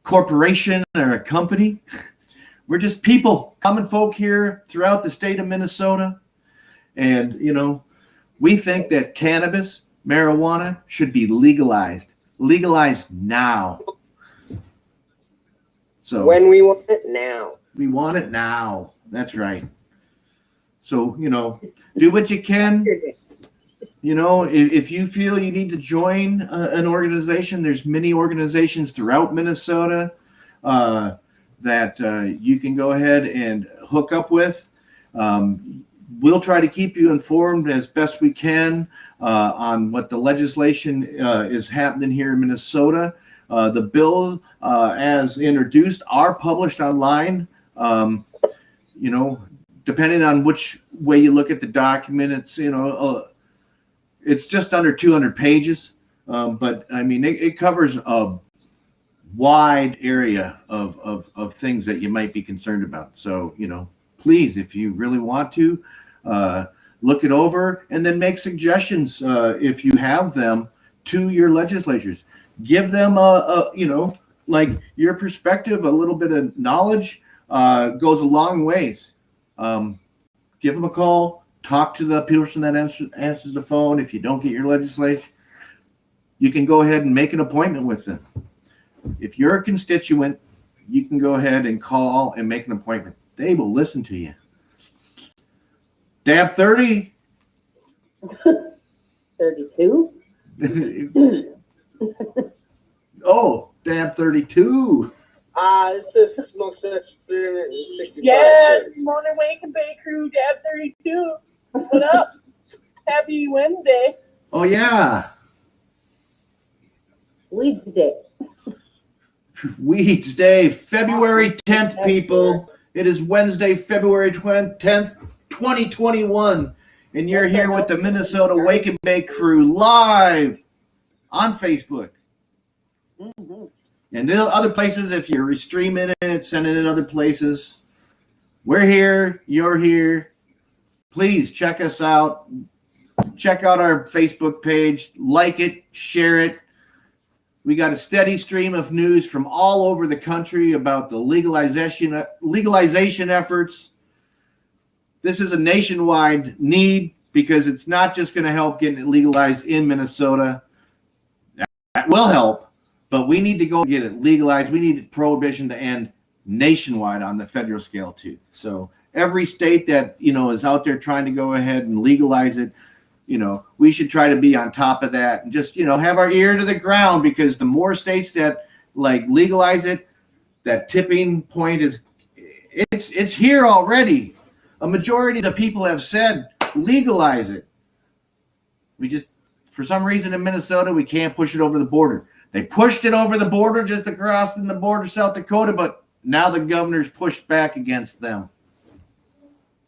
corporation or a company. We're just people, common folk here throughout the state of Minnesota. And, we think that cannabis, marijuana should be legalized now. So When we want it now. we want it now. That's right. So, do what you can. If you feel you need to join an organization, there's many organizations throughout Minnesota that you can go ahead and hook up with. We'll try to keep you informed as best we can on what the legislation is happening here in Minnesota. The bill, as introduced, are published online. Depending on which way you look at the document, it's just under 200 pages. But I mean, it covers a wide area of things that you might be concerned about. So, please, if you really want to, look it over and then make suggestions if you have them to your legislatures. Give them like your perspective, a little bit of knowledge goes a long ways. Give them a call, talk to the person that answers the phone. If you don't get your legislation, you can go ahead and make an appointment with them. If you're a constituent, you can go ahead and call and make an appointment. They will listen to you. Dab 30. 32? Oh, Dab 32. This says smoke section 365. Yes, morning wake and bake crew, Dab 32. What up? Happy Wednesday. Oh, yeah. Weeds Day. Weeds Day, February 10th, people. It is Wednesday, February 10th, 2021. And you're here with the Minnesota Wake and Bake crew live on Facebook. Mm-hmm. And other places, if you're streaming it, sending it other places. We're here. You're here. Please check us out. Check out our Facebook page. Like it. Share it. We got a steady stream of news from all over the country about the legalization efforts. This is a nationwide need because it's not just going to help getting it legalized in Minnesota. That will help, but we need to go get it legalized. We need prohibition to end nationwide on the federal scale too. So every state that, is out there trying to go ahead and legalize it, we should try to be on top of that and just, have our ear to the ground, because the more states that legalize it, that tipping point it's here already. A majority of the people have said legalize it. We just, for some reason in Minnesota, we can't push it over the border. They pushed it over the border just across in the border, South Dakota, but now the governor's pushed back against them.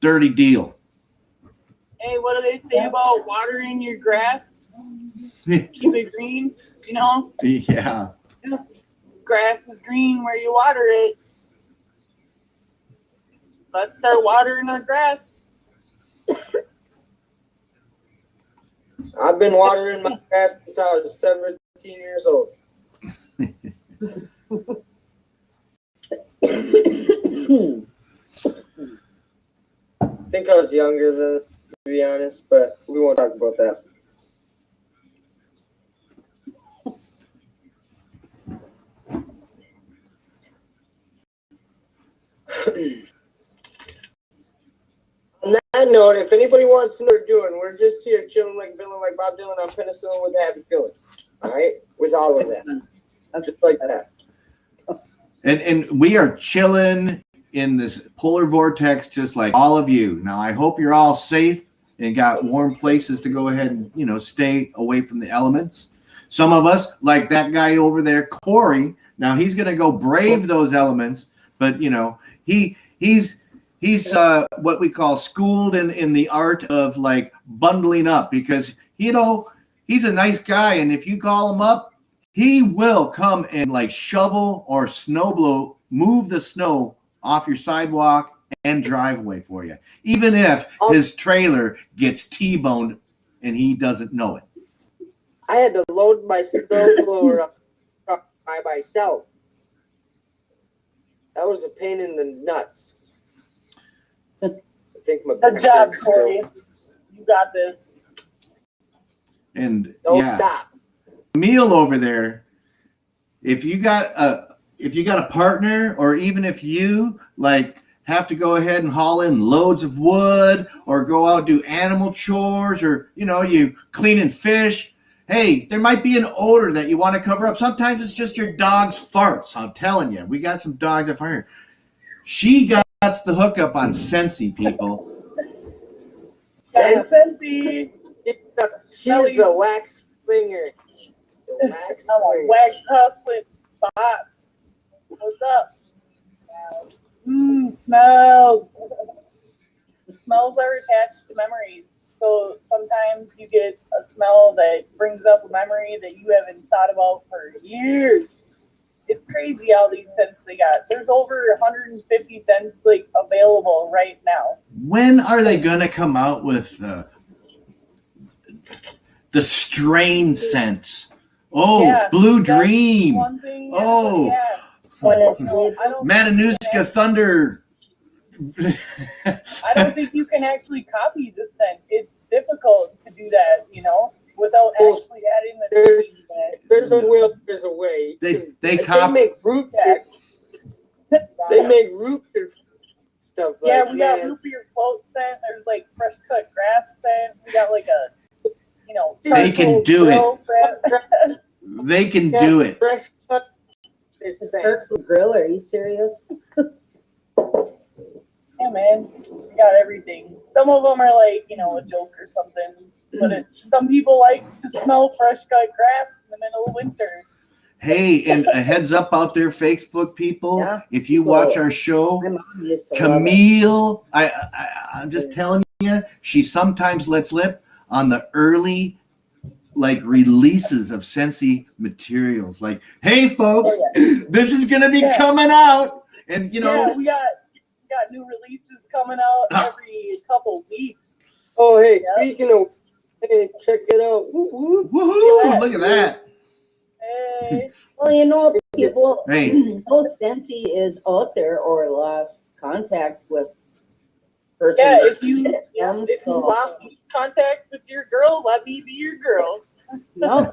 Dirty deal. Hey, what do they say about watering your grass? Keep it green, Yeah. Grass is green where you water it. Let's start watering our grass. I've been watering my grass since I was 17 years old. I think I was younger than, to be honest, but we won't talk about that. On that note, if anybody wants to know what we're doing, we're just here chilling like Bob Dylan on penicillin with a happy feeling. All right? With all of that. Just like that. And we are chilling in this polar vortex just like all of you. Now, I hope you're all safe and got warm places to go ahead and, stay away from the elements. Some of us, like that guy over there, Corey, now he's going to go brave those elements, but he's what we call schooled in the art of like bundling up, because he's a nice guy, and if you call him up, he will come and like shovel or snow blow, move the snow off your sidewalk and driveway for you, even if his trailer gets T-boned and he doesn't know it. I had to load my snowblower up by myself. That was a pain in the nuts. I think my Good job, back's Corey. You got this. And Don't stop. Meal over there, if you got a partner, or even if you like have to go ahead and haul in loads of wood or go out do animal chores, or you cleaning fish, hey, there might be an odor that you want to cover up. Sometimes it's just your dog's farts. I'm telling you, we got some dogs that fire. She got the hookup on Scentsy, people. Scentsy. She's the wax slinger. The wax I'm a slinger. wax hustling boss. What's up? Smells. The smells are attached to memories. So sometimes you get a smell that brings up a memory that you haven't thought about for years. It's crazy how these scents they got. There's over 150 scents like available right now. When are they gonna come out with the strain scents? Oh, Yeah, Blue that's Dream. one thing Oh, everybody has. Matanuska Thunder. I don't think you can actually copy the scent. It's difficult to do that, without actually adding the trees in it. There's a will, there's a way. They They make root beer. They make root beer stuff like Yeah, we got man. root beer float scent. There's like fresh cut grass scent. We got like a, They can charcoal do it. grill scent. They can do it. Fresh cut is The same. turkey grill, are you serious? Yeah, man, we got everything. Some of them are like, a joke or something. But some people like to smell fresh cut grass in the middle of winter. Hey, and a heads up out there, Facebook people, Yeah. if you watch our show, My mom used to love it. Camille, I'm just telling you, she sometimes lets slip on the early releases of Scentsy materials. Like, hey folks, this is gonna be coming out, and Yeah, we got new releases coming out every couple weeks. Oh, hey, speaking of, hey, check it out. Woo, woo. woohoo! Look at that. Hey, Well, people, Hey, Scentsy is out there or lost contact with person. yeah, if you lost contact with your girl, let me be your girl. No,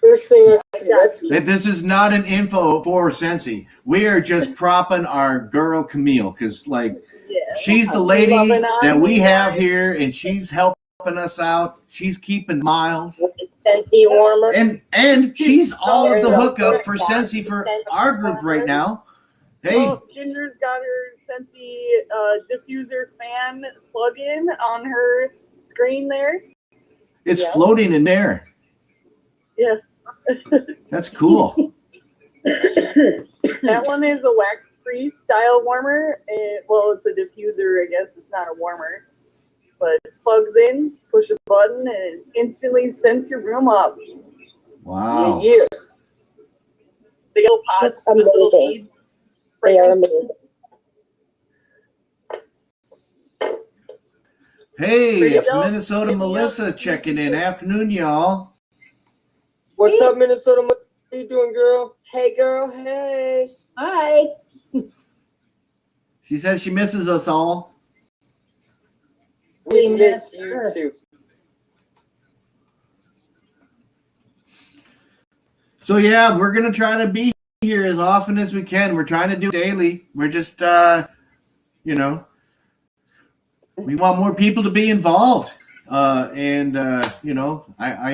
First thing I see, that's this is not an info for Scentsy. We are just propping our girl Camille, because she's the lady Loving on that we you have guys. here, and she's helping us out. She's keeping miles. Scentsy warmer. And she's all of the hookup for Scentsy for our group right now. Hey, Oh, Ginger's got her Scentsy diffuser fan plug-in on her screen there. it's floating in there. Yeah. That's cool. That one is a wax-free style warmer. Well, it's a diffuser, I guess. It's not a warmer. But it plugs in, push a button, and it instantly scents your room up. Wow. yeah. Big little pots That's with little amazing. beads. They are amazing. Hey, it's Yep. Minnesota Melissa checking in. Afternoon, y'all. What's up, Minnesota? What you doing, girl? Hey, girl. Hey. hi. She says she misses us all. We We miss miss you her. too. So yeah, we're gonna try to be here as often as we can. We're trying to do it daily. We're just we want more people to be involved. I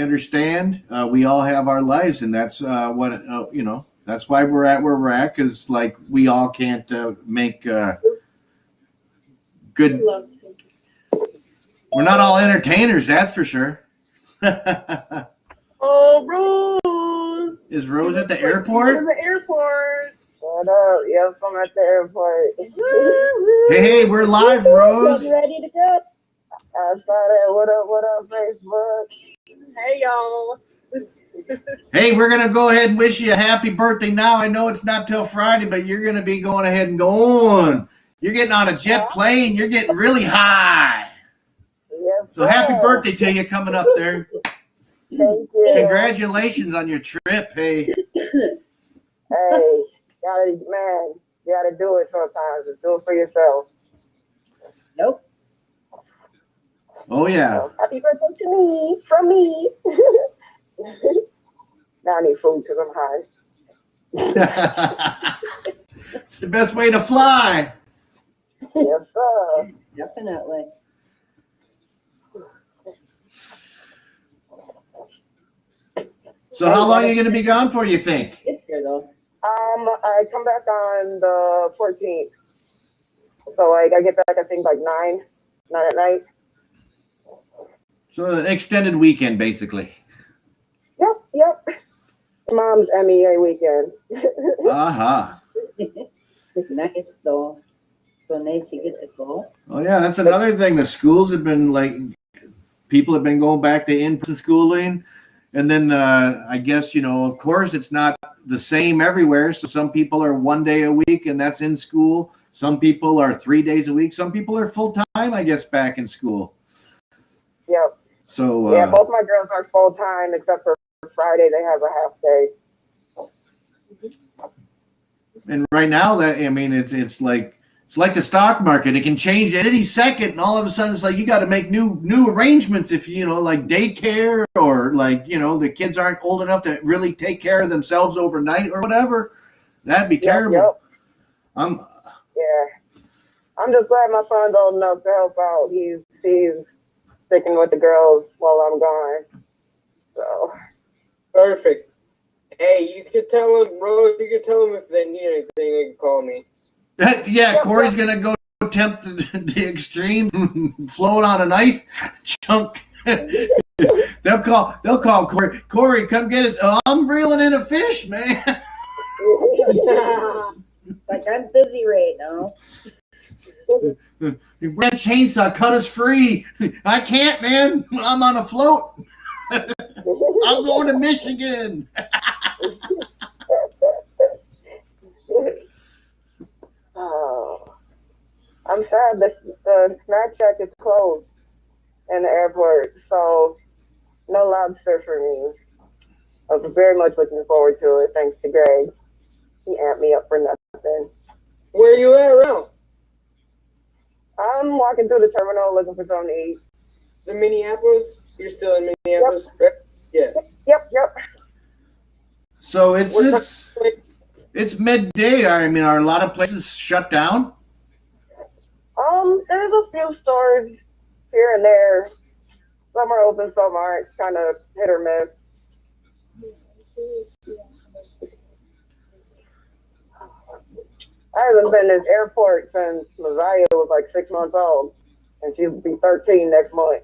understand we all have our lives, and that's that's why we're at where we're at, because we all can't make good We're not all entertainers, that's for sure. Oh, Rose. Is Rose at the She's at airport? the airport. What up? Yep, I'm at the airport. Hey, we're live, Rose. Getting ready to go. I saw that. What up, Facebook? Hey, y'all. Hey, we're gonna go ahead and wish you a happy birthday now. I know it's not till Friday, but you're gonna be going ahead and going. You're getting on a jet plane. You're getting really high. Yes, So happy sir. birthday to you coming up there. Thank you. Congratulations on your trip. Hey, Hey, you gotta do it sometimes. Just do it for yourself. Nope. oh yeah. So, happy birthday to me, from me. Now I need food because I'm high. It's the best way to fly. Yes, sir. Definitely. So how long are you gonna be gone for, you think? It's here though. I come back on the 14th. So like I get back I think like 9 at night. So an extended weekend, basically. Yep. Mom's MEA weekend. Aha. Nice though. So nice you get to go. Oh yeah, that's another thing. The schools have been people have been going back to in-person schooling, and then I guess of course, it's not the same everywhere. So some people are 1 day a week, and that's in school. Some people are 3 days a week. Some people are full time, I guess, back in school. Yep. So Yeah, both my girls are full time except for Friday they have a half day. and right now it's like the stock market. It can change at any second, and all of a sudden it's like you got to make new arrangements if like daycare or the kids aren't old enough to really take care of themselves overnight or whatever. That'd be terrible. Yep. I'm just glad my son's old enough to help out. He's sticking with the girls while I'm gone. So Perfect. Hey, you could tell them, Rose, you could tell them if they need anything, they can call me. Yeah, Corey's gonna go attempt the extreme, float on an ice chunk. They'll call Corey. Corey, come get us. Oh, I'm reeling in a fish, man. Like I'm busy right now. Red chainsaw, cut us free. I can't, man. I'm on a float. I'm going to Michigan. Oh, I'm sad the snack shack is closed in the airport, so no lobster for me. I was very much looking forward to it, thanks to Greg. He amped me up for nothing. Where you at, Ralph? I'm walking through the terminal looking for something to eat. The Minneapolis? You're still in Minneapolis, right? Yeah. Yep. So it's Like, it's midday. I mean, are a lot of places shut down? There's a few stores here and there. Some are open, some aren't. Kind of hit or miss. I haven't been in this airport since Messiah was like 6 months old, and she'll be 13 next month.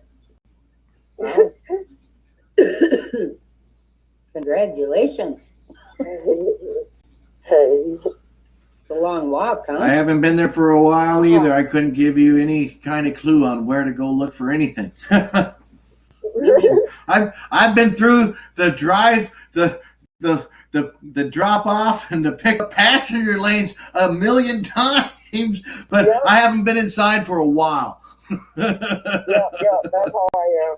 Congratulations. Hey. It's a long walk, huh? I haven't been there for a while either. I couldn't give you any kind of clue on where to go look for anything. I've been through the drive, the drop off and the pick up passenger lanes a million times, but Yep. I haven't been inside for a while. Yep, that's how I am.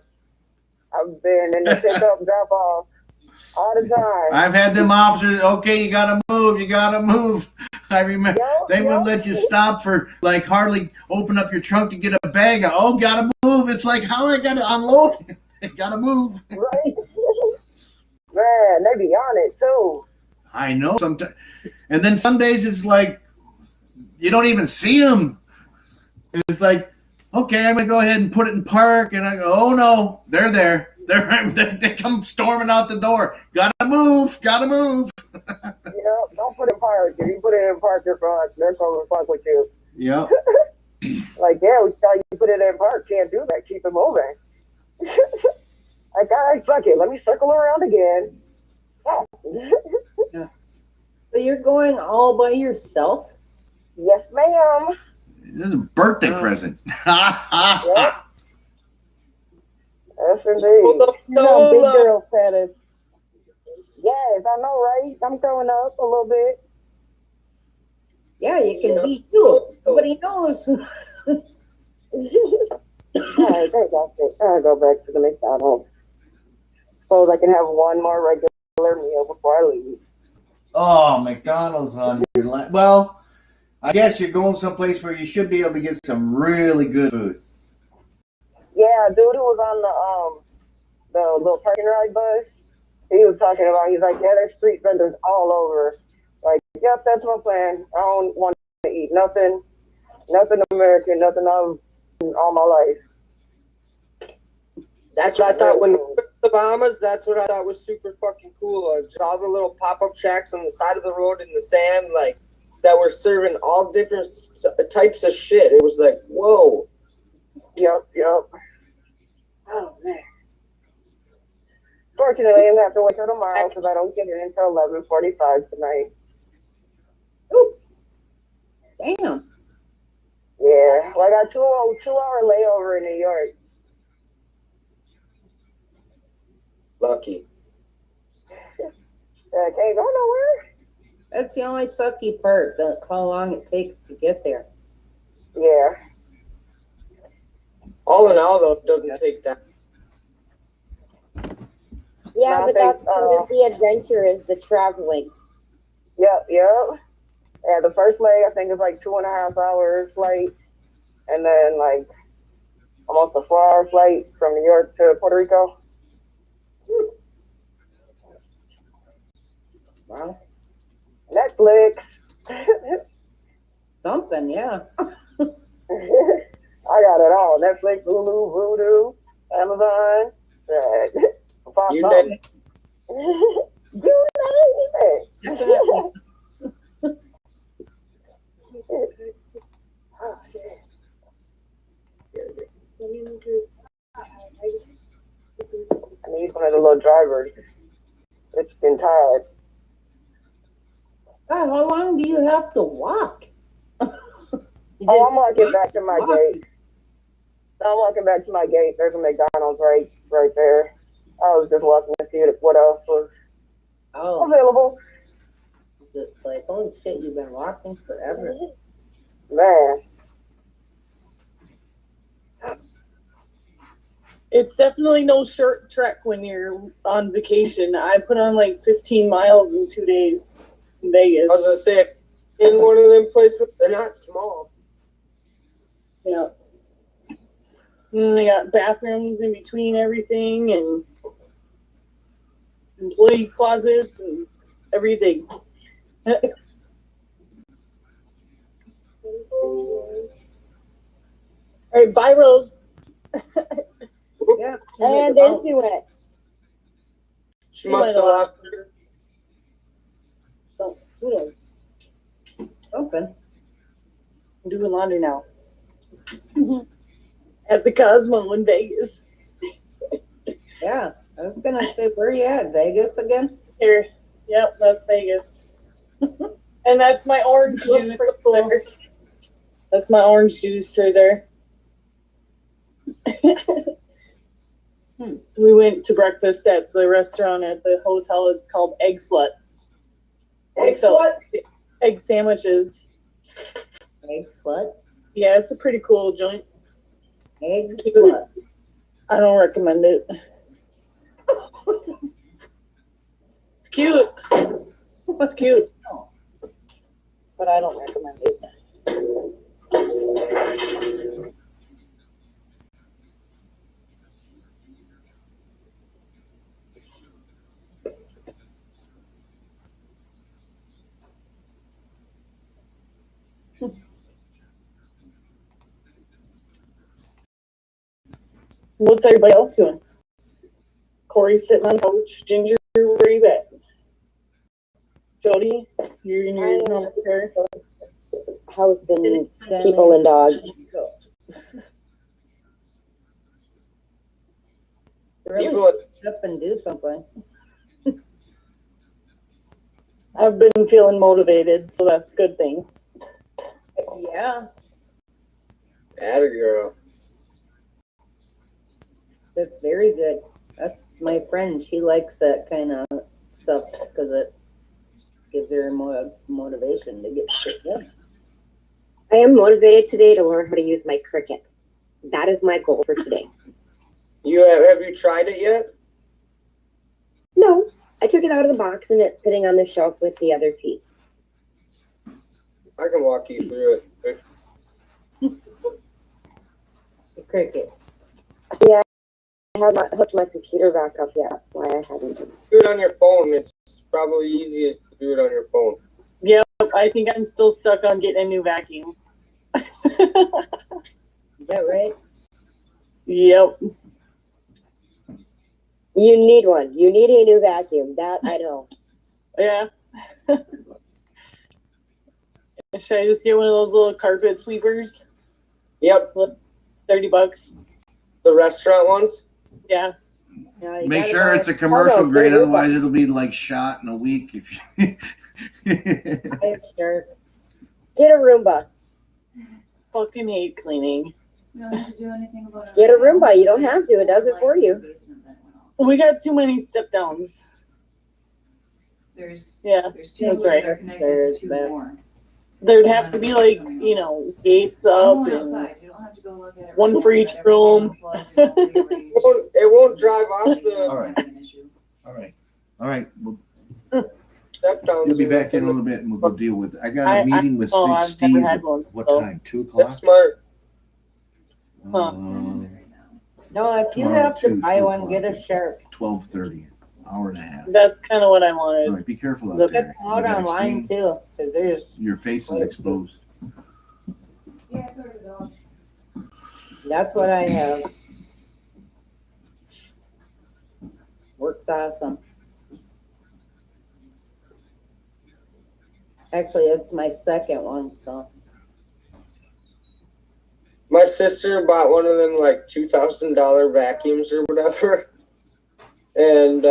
I've been in the pickup drop off all the time. I've had them officers, okay, you gotta move. I remember they wouldn't let you stop for hardly open up your trunk to get a bag. Oh, gotta move. It's like, how I gotta unload? Gotta move. Right? Man, they be on it too. I know sometimes, and then some days it's like you don't even see them. It's like, okay, I'm gonna go ahead and put it in park, and I go, oh no, they're there. They come storming out the door. Gotta move. Don't put it in park. If you put it in park, they're going to fuck with you. Yep. Like, yeah, we saw you put it in park. Can't do that. Keep it moving. Like, all right, fuck it. Let me circle around again. So you're going all by yourself? Yes, ma'am. This is a birthday Wow. present. Yep. Yes, Hold indeed. up, You're on big solo. girl status. Yes, I know, right? I'm growing up a little bit. Yeah, you can be too. Nobody knows. All right, thanks, I'll go back to the McDonald's. Suppose I can have one more regular meal before I leave. Oh, McDonald's on your lap. Well, I guess you're going someplace where you should be able to get some really good food. Yeah, dude who was on the little parking ride bus, he was talking about, he's like, yeah, there's street vendors all over. Like, yep, that's my plan. I don't want to eat nothing American, nothing of all my life. That's what I thought when we went to the Bahamas. That's what I thought was super fucking cool. Just all the little pop-up shacks on the side of the road in the sand, like that were serving all different types of shit. It was like, whoa. Yep. Oh, man. Fortunately, I'm going to have to wait till tomorrow because I don't get in until 11:45 tonight. Ooh. Damn. Yeah, well, I got two-hour layover in New York. Lucky. I can't go nowhere. That's the only sucky part, how long it takes to get there. Yeah. All in all, though, it doesn't take that. Yeah, No, but thanks, that's part of the adventure is the traveling. Yep. Yeah, the first leg, I think, is like 2.5 hours flight. And then, like, almost a 4-hour flight from New York to Puerto Rico. Wow. Netflix. Something, yeah. I got it all. Netflix, Hulu, Vudu, Amazon. You name You name it. Definitely. Oh, shit. I need one of the little drivers. It's been tired. God, how long do you have to walk? You Oh, just I'm walking back to my walk. gate. I'm walking back to my gate. There's a McDonald's right there. I was just walking to see what else was Oh, available. it's like, holy shit, you've been walking forever. Man, It's definitely no short trek when you're on vacation. I put on like 15 miles in 2 days in Vegas. I was gonna say, in one of them places, they're not small. Yeah. And then they got bathrooms in between everything and employee closets and everything. All right, bye, Rose. Yeah. And then she went. She must have lost her. So, who knows? Something. I'm doing laundry now. At the Cosmo in Vegas. Yeah. I was gonna say, where you at? Vegas again? Here. Yep, that's Vegas. And that's my orange juice right there. That's my orange juice right there. We went to breakfast at the restaurant at the hotel. It's called Egg Slut. Egg Slut? Egg sandwiches. Egg slut? Yeah, it's a pretty cool joint. Egg Cute. slut. I don't recommend it. It's cute. It's cute. But I don't recommend it. What's everybody else doing? Corey's sitting on the couch. Ginger, where you at? Jody, you're in your normal chair. House and people and dogs. Really People, step up and do something. I've been feeling motivated, so that's a good thing. Yeah, atta girl. that's very good. That's my friend. She likes that kind of stuff because it gives her more motivation to get shit done. I am motivated today to learn how to use my Cricut. That is my goal for today. Have you tried it yet? No, I took it out of the box and it's sitting on the shelf with the other piece. I can walk you through it. The Cricut. See, I have not hooked my computer back up yet. That's why I haven't. Do it on your phone. It's probably easiest to do it on your phone. Yep, I think I'm still stuck on getting a new vacuum. Is that right? Yep. You need one. You need a new vacuum. That I know. Yeah. Should I just get one of those little carpet sweepers? Yep, $30. the restaurant ones. Yeah. Yeah, you Make gotta sure buy- it's a commercial Hold on, grade, wait, wait, otherwise it'll be like shot in a week. If you buy a shirt. Get a Roomba. Fucking hate cleaning. You don't have to do anything about it. Get a Roomba. You don't have to. It does it for you. We got too many step downs. There's Yeah. two That's that right. are connected There's to two that. more. There'd have to be like, you know, gates I'm up going and outside. You don't have to go look at it. One for each room. It won't drive off the All right. All right. Well, step downs. you'll be back in a little bit, and we'll go deal with it. I got a I- meeting with oh, I've Steve. never had one, What so. time? 2 That's o'clock. smart. No, if you Tomorrow, have to 2 buy one, o'clock. get a shirt. 12:30. Hour and a half. That's kind of what I All wanted. right. Be careful out Look Get there. them out You got online extreme- too, because there's, Your face is exposed. Yeah, sort of though. that's what I have. Works awesome. Actually, it's my second one, so. My sister bought one of them like $2,000 vacuums or whatever, and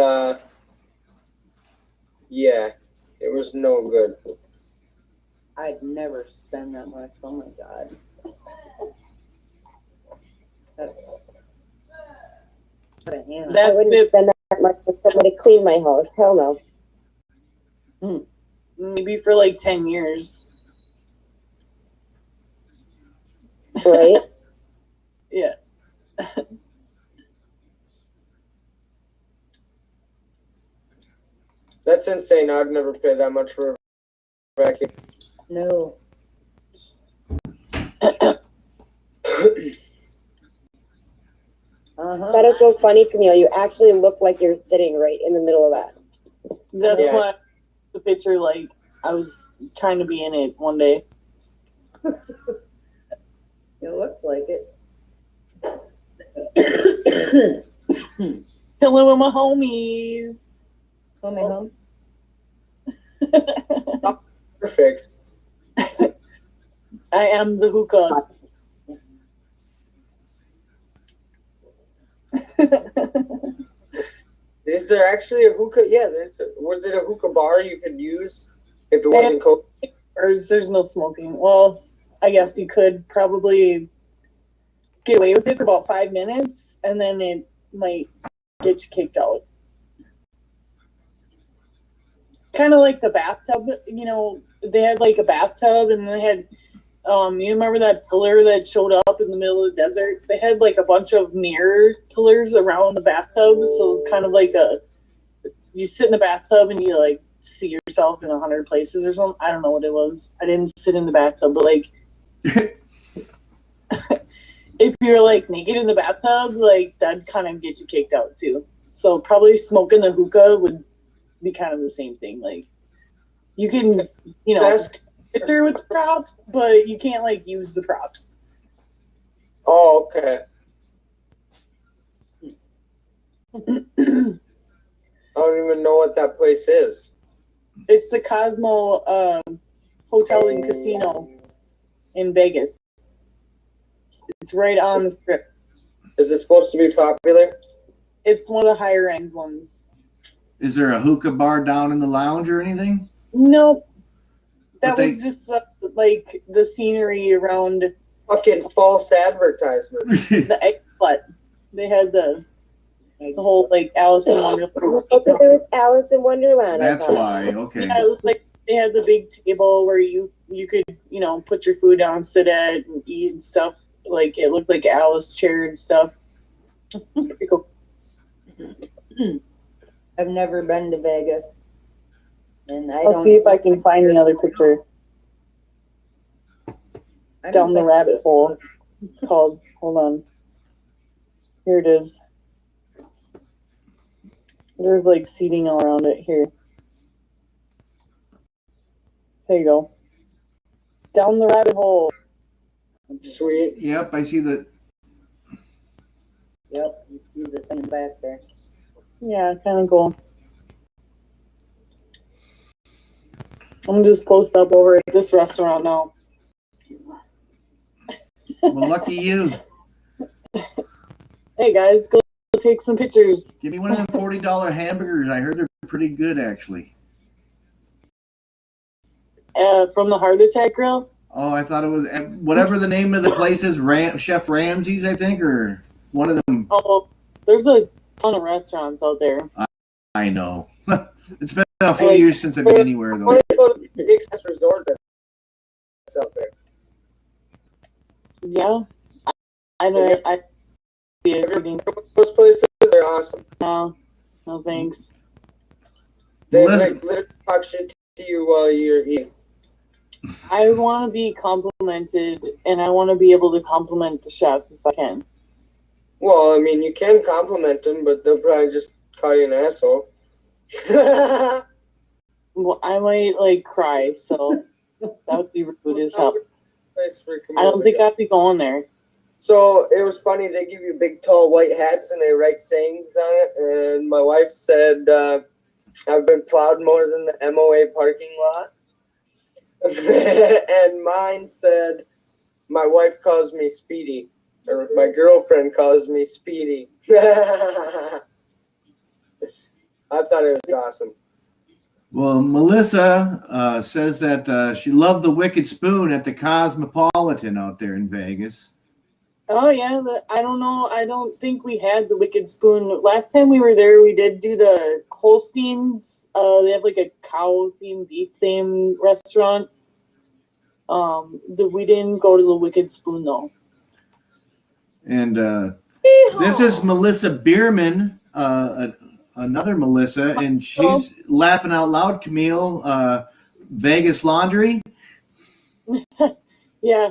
yeah, it was no good. I'd never spend that much. Oh my god. That's. What a hand. I That's wouldn't it. spend that much for somebody to clean my house. Hell no. Maybe for like 10 years. Right? Yeah. That's insane. I'd never pay that much for a vacuum. No. Uh-huh. That is so funny, Camille. You actually look like you're sitting right in the middle of that. That's Yeah. why the picture, like, I was trying to be in it one day. It looks like it. Chilling with my homies. Coming home. Perfect. I am the hookah. Is there actually a hookah? Yeah, was it a hookah bar you could use if it wasn't cold? Or there's no smoking. Well, I guess you could probably get away with it for about 5 minutes, and then it might get you kicked out. Kind of like the bathtub, you know, they had like a bathtub, and they had, you remember that pillar that showed up in the middle of the desert? They had like a bunch of mirror pillars around the bathtub, so it was kind of like you sit in the bathtub and you like see yourself in 100 places or something. I don't know what it was. I didn't sit in the bathtub, but like, if you're like naked in the bathtub, like that'd kind of get you kicked out too. So probably smoking the hookah would be kind of the same thing. Like you can, you know, sit there with the props, but you can't like use the props. Oh, okay. I don't even know what that place is. It's the Cosmo Hotel and Casino in Vegas. It's right on the strip. Is it supposed to be popular? It's one of the higher end ones. Is there a hookah bar down in the lounge or anything? Nope. But That was just like the scenery around Fucking false advertisement. the egg butt. They had the whole like Alice in Wonderland. Okay, there was Alice in Wonderland. I That's thought. why. Okay. Yeah, it was like they had the big table where you could put your food down, sit at, and eat and stuff. Like it looked like Alice chair and stuff. Pretty cool. I've never been to Vegas. And I'll see if I can find the other picture. Down the rabbit hole. It's called. Hold on. Here it is. There's like seating all around it here. There you go. Down the rabbit hole. Sweet. Yep, I see the. Yep, you see the thing back there. Yeah, kind of cool. I'm just post up over at this restaurant now. Well, lucky you. Hey guys, go take some pictures. Give me one of them $40 hamburgers. I heard they're pretty good, actually. From the Heart Attack Grill. Oh, I thought it was whatever the name of the place is, Chef Ramsay's, I think, or one of them. Oh, there's a ton of restaurants out there. I know. It's been a few years since I've been anywhere, I though. want to go to the big ass resort that's out there. Yeah, I Those places are awesome. no thanks. They Listen- like literally talk shit to you while you're eating. I want to be complimented, and I want to be able to compliment the chef if I can. Well, I mean, you can compliment them, but they'll probably just call you an asshole. Well, I might like cry, so that would be rude as hell. I don't think I'd be going there. So it was funny. They give you big, tall, white hats, and they write sayings on it. And my wife said, "I've been plowed more than the MOA parking lot." And mine said, "My wife calls me Speedy, or my girlfriend calls me Speedy." I thought it was awesome. Well, Melissa says that she loved the Wicked Spoon at the Cosmopolitan out there in Vegas. Oh yeah, I don't know. I don't think we had the Wicked Spoon. Last time we were there, we did do the Holsteins. They have like a cow themed, beef themed restaurant. We didn't go to the Wicked Spoon though. And this is Melissa Bierman, another Melissa, and she's laughing out loud, Camille. Vegas Laundry. Yeah,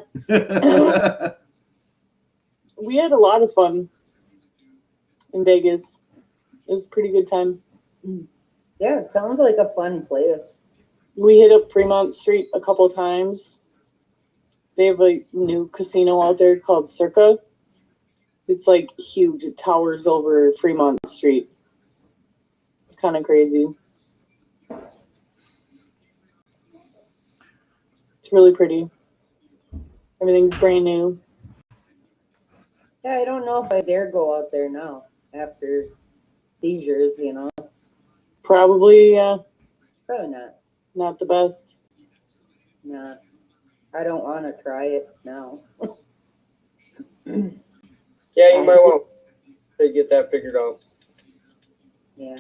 we had a lot of fun in Vegas. It was a pretty good time. Yeah, it sounds like a fun place. We hit up Fremont Street a couple times. They have a new casino out there called Circa. It's like huge. It towers over Fremont Street. It's kind of crazy. It's really pretty. Everything's brand new. Yeah, I don't know if I dare go out there now after seizures, Probably, yeah, Probably not. not the best. Nah. I don't want to try it now. Yeah, you might want to get that figured out. Yeah.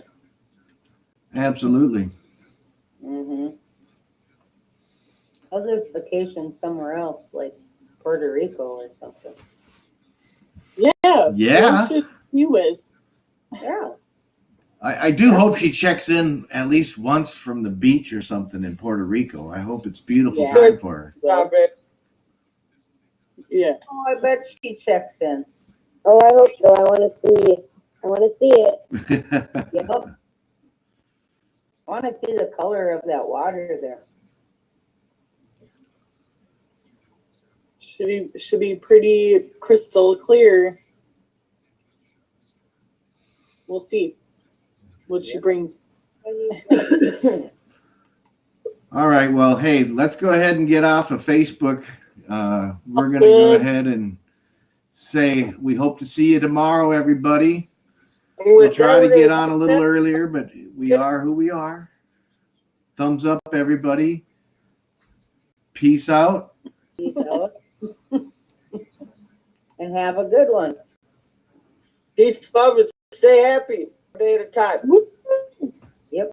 Absolutely. Mm-hmm. I'll just vacation somewhere else, like Puerto Rico or something. Yeah. Yeah. What should you with? Yeah. I do hope she checks in at least once from the beach or something in Puerto Rico. I hope it's beautiful Yeah. time for her. Stop it. Yeah. Oh, I bet she checks in. Oh, I hope so. I want to see it. Yep. I want to see the color of that water there. Should be pretty crystal clear. We'll see what she brings. All right. Well, hey, let's go ahead and get off of Facebook. We're going to go ahead and say we hope to see you tomorrow, everybody. We'll try to get on a little earlier, but we are who we are. Thumbs up, everybody. Peace out. Peace out. And have a good one. Peace, love, and stay happy. One day at a time. Yep.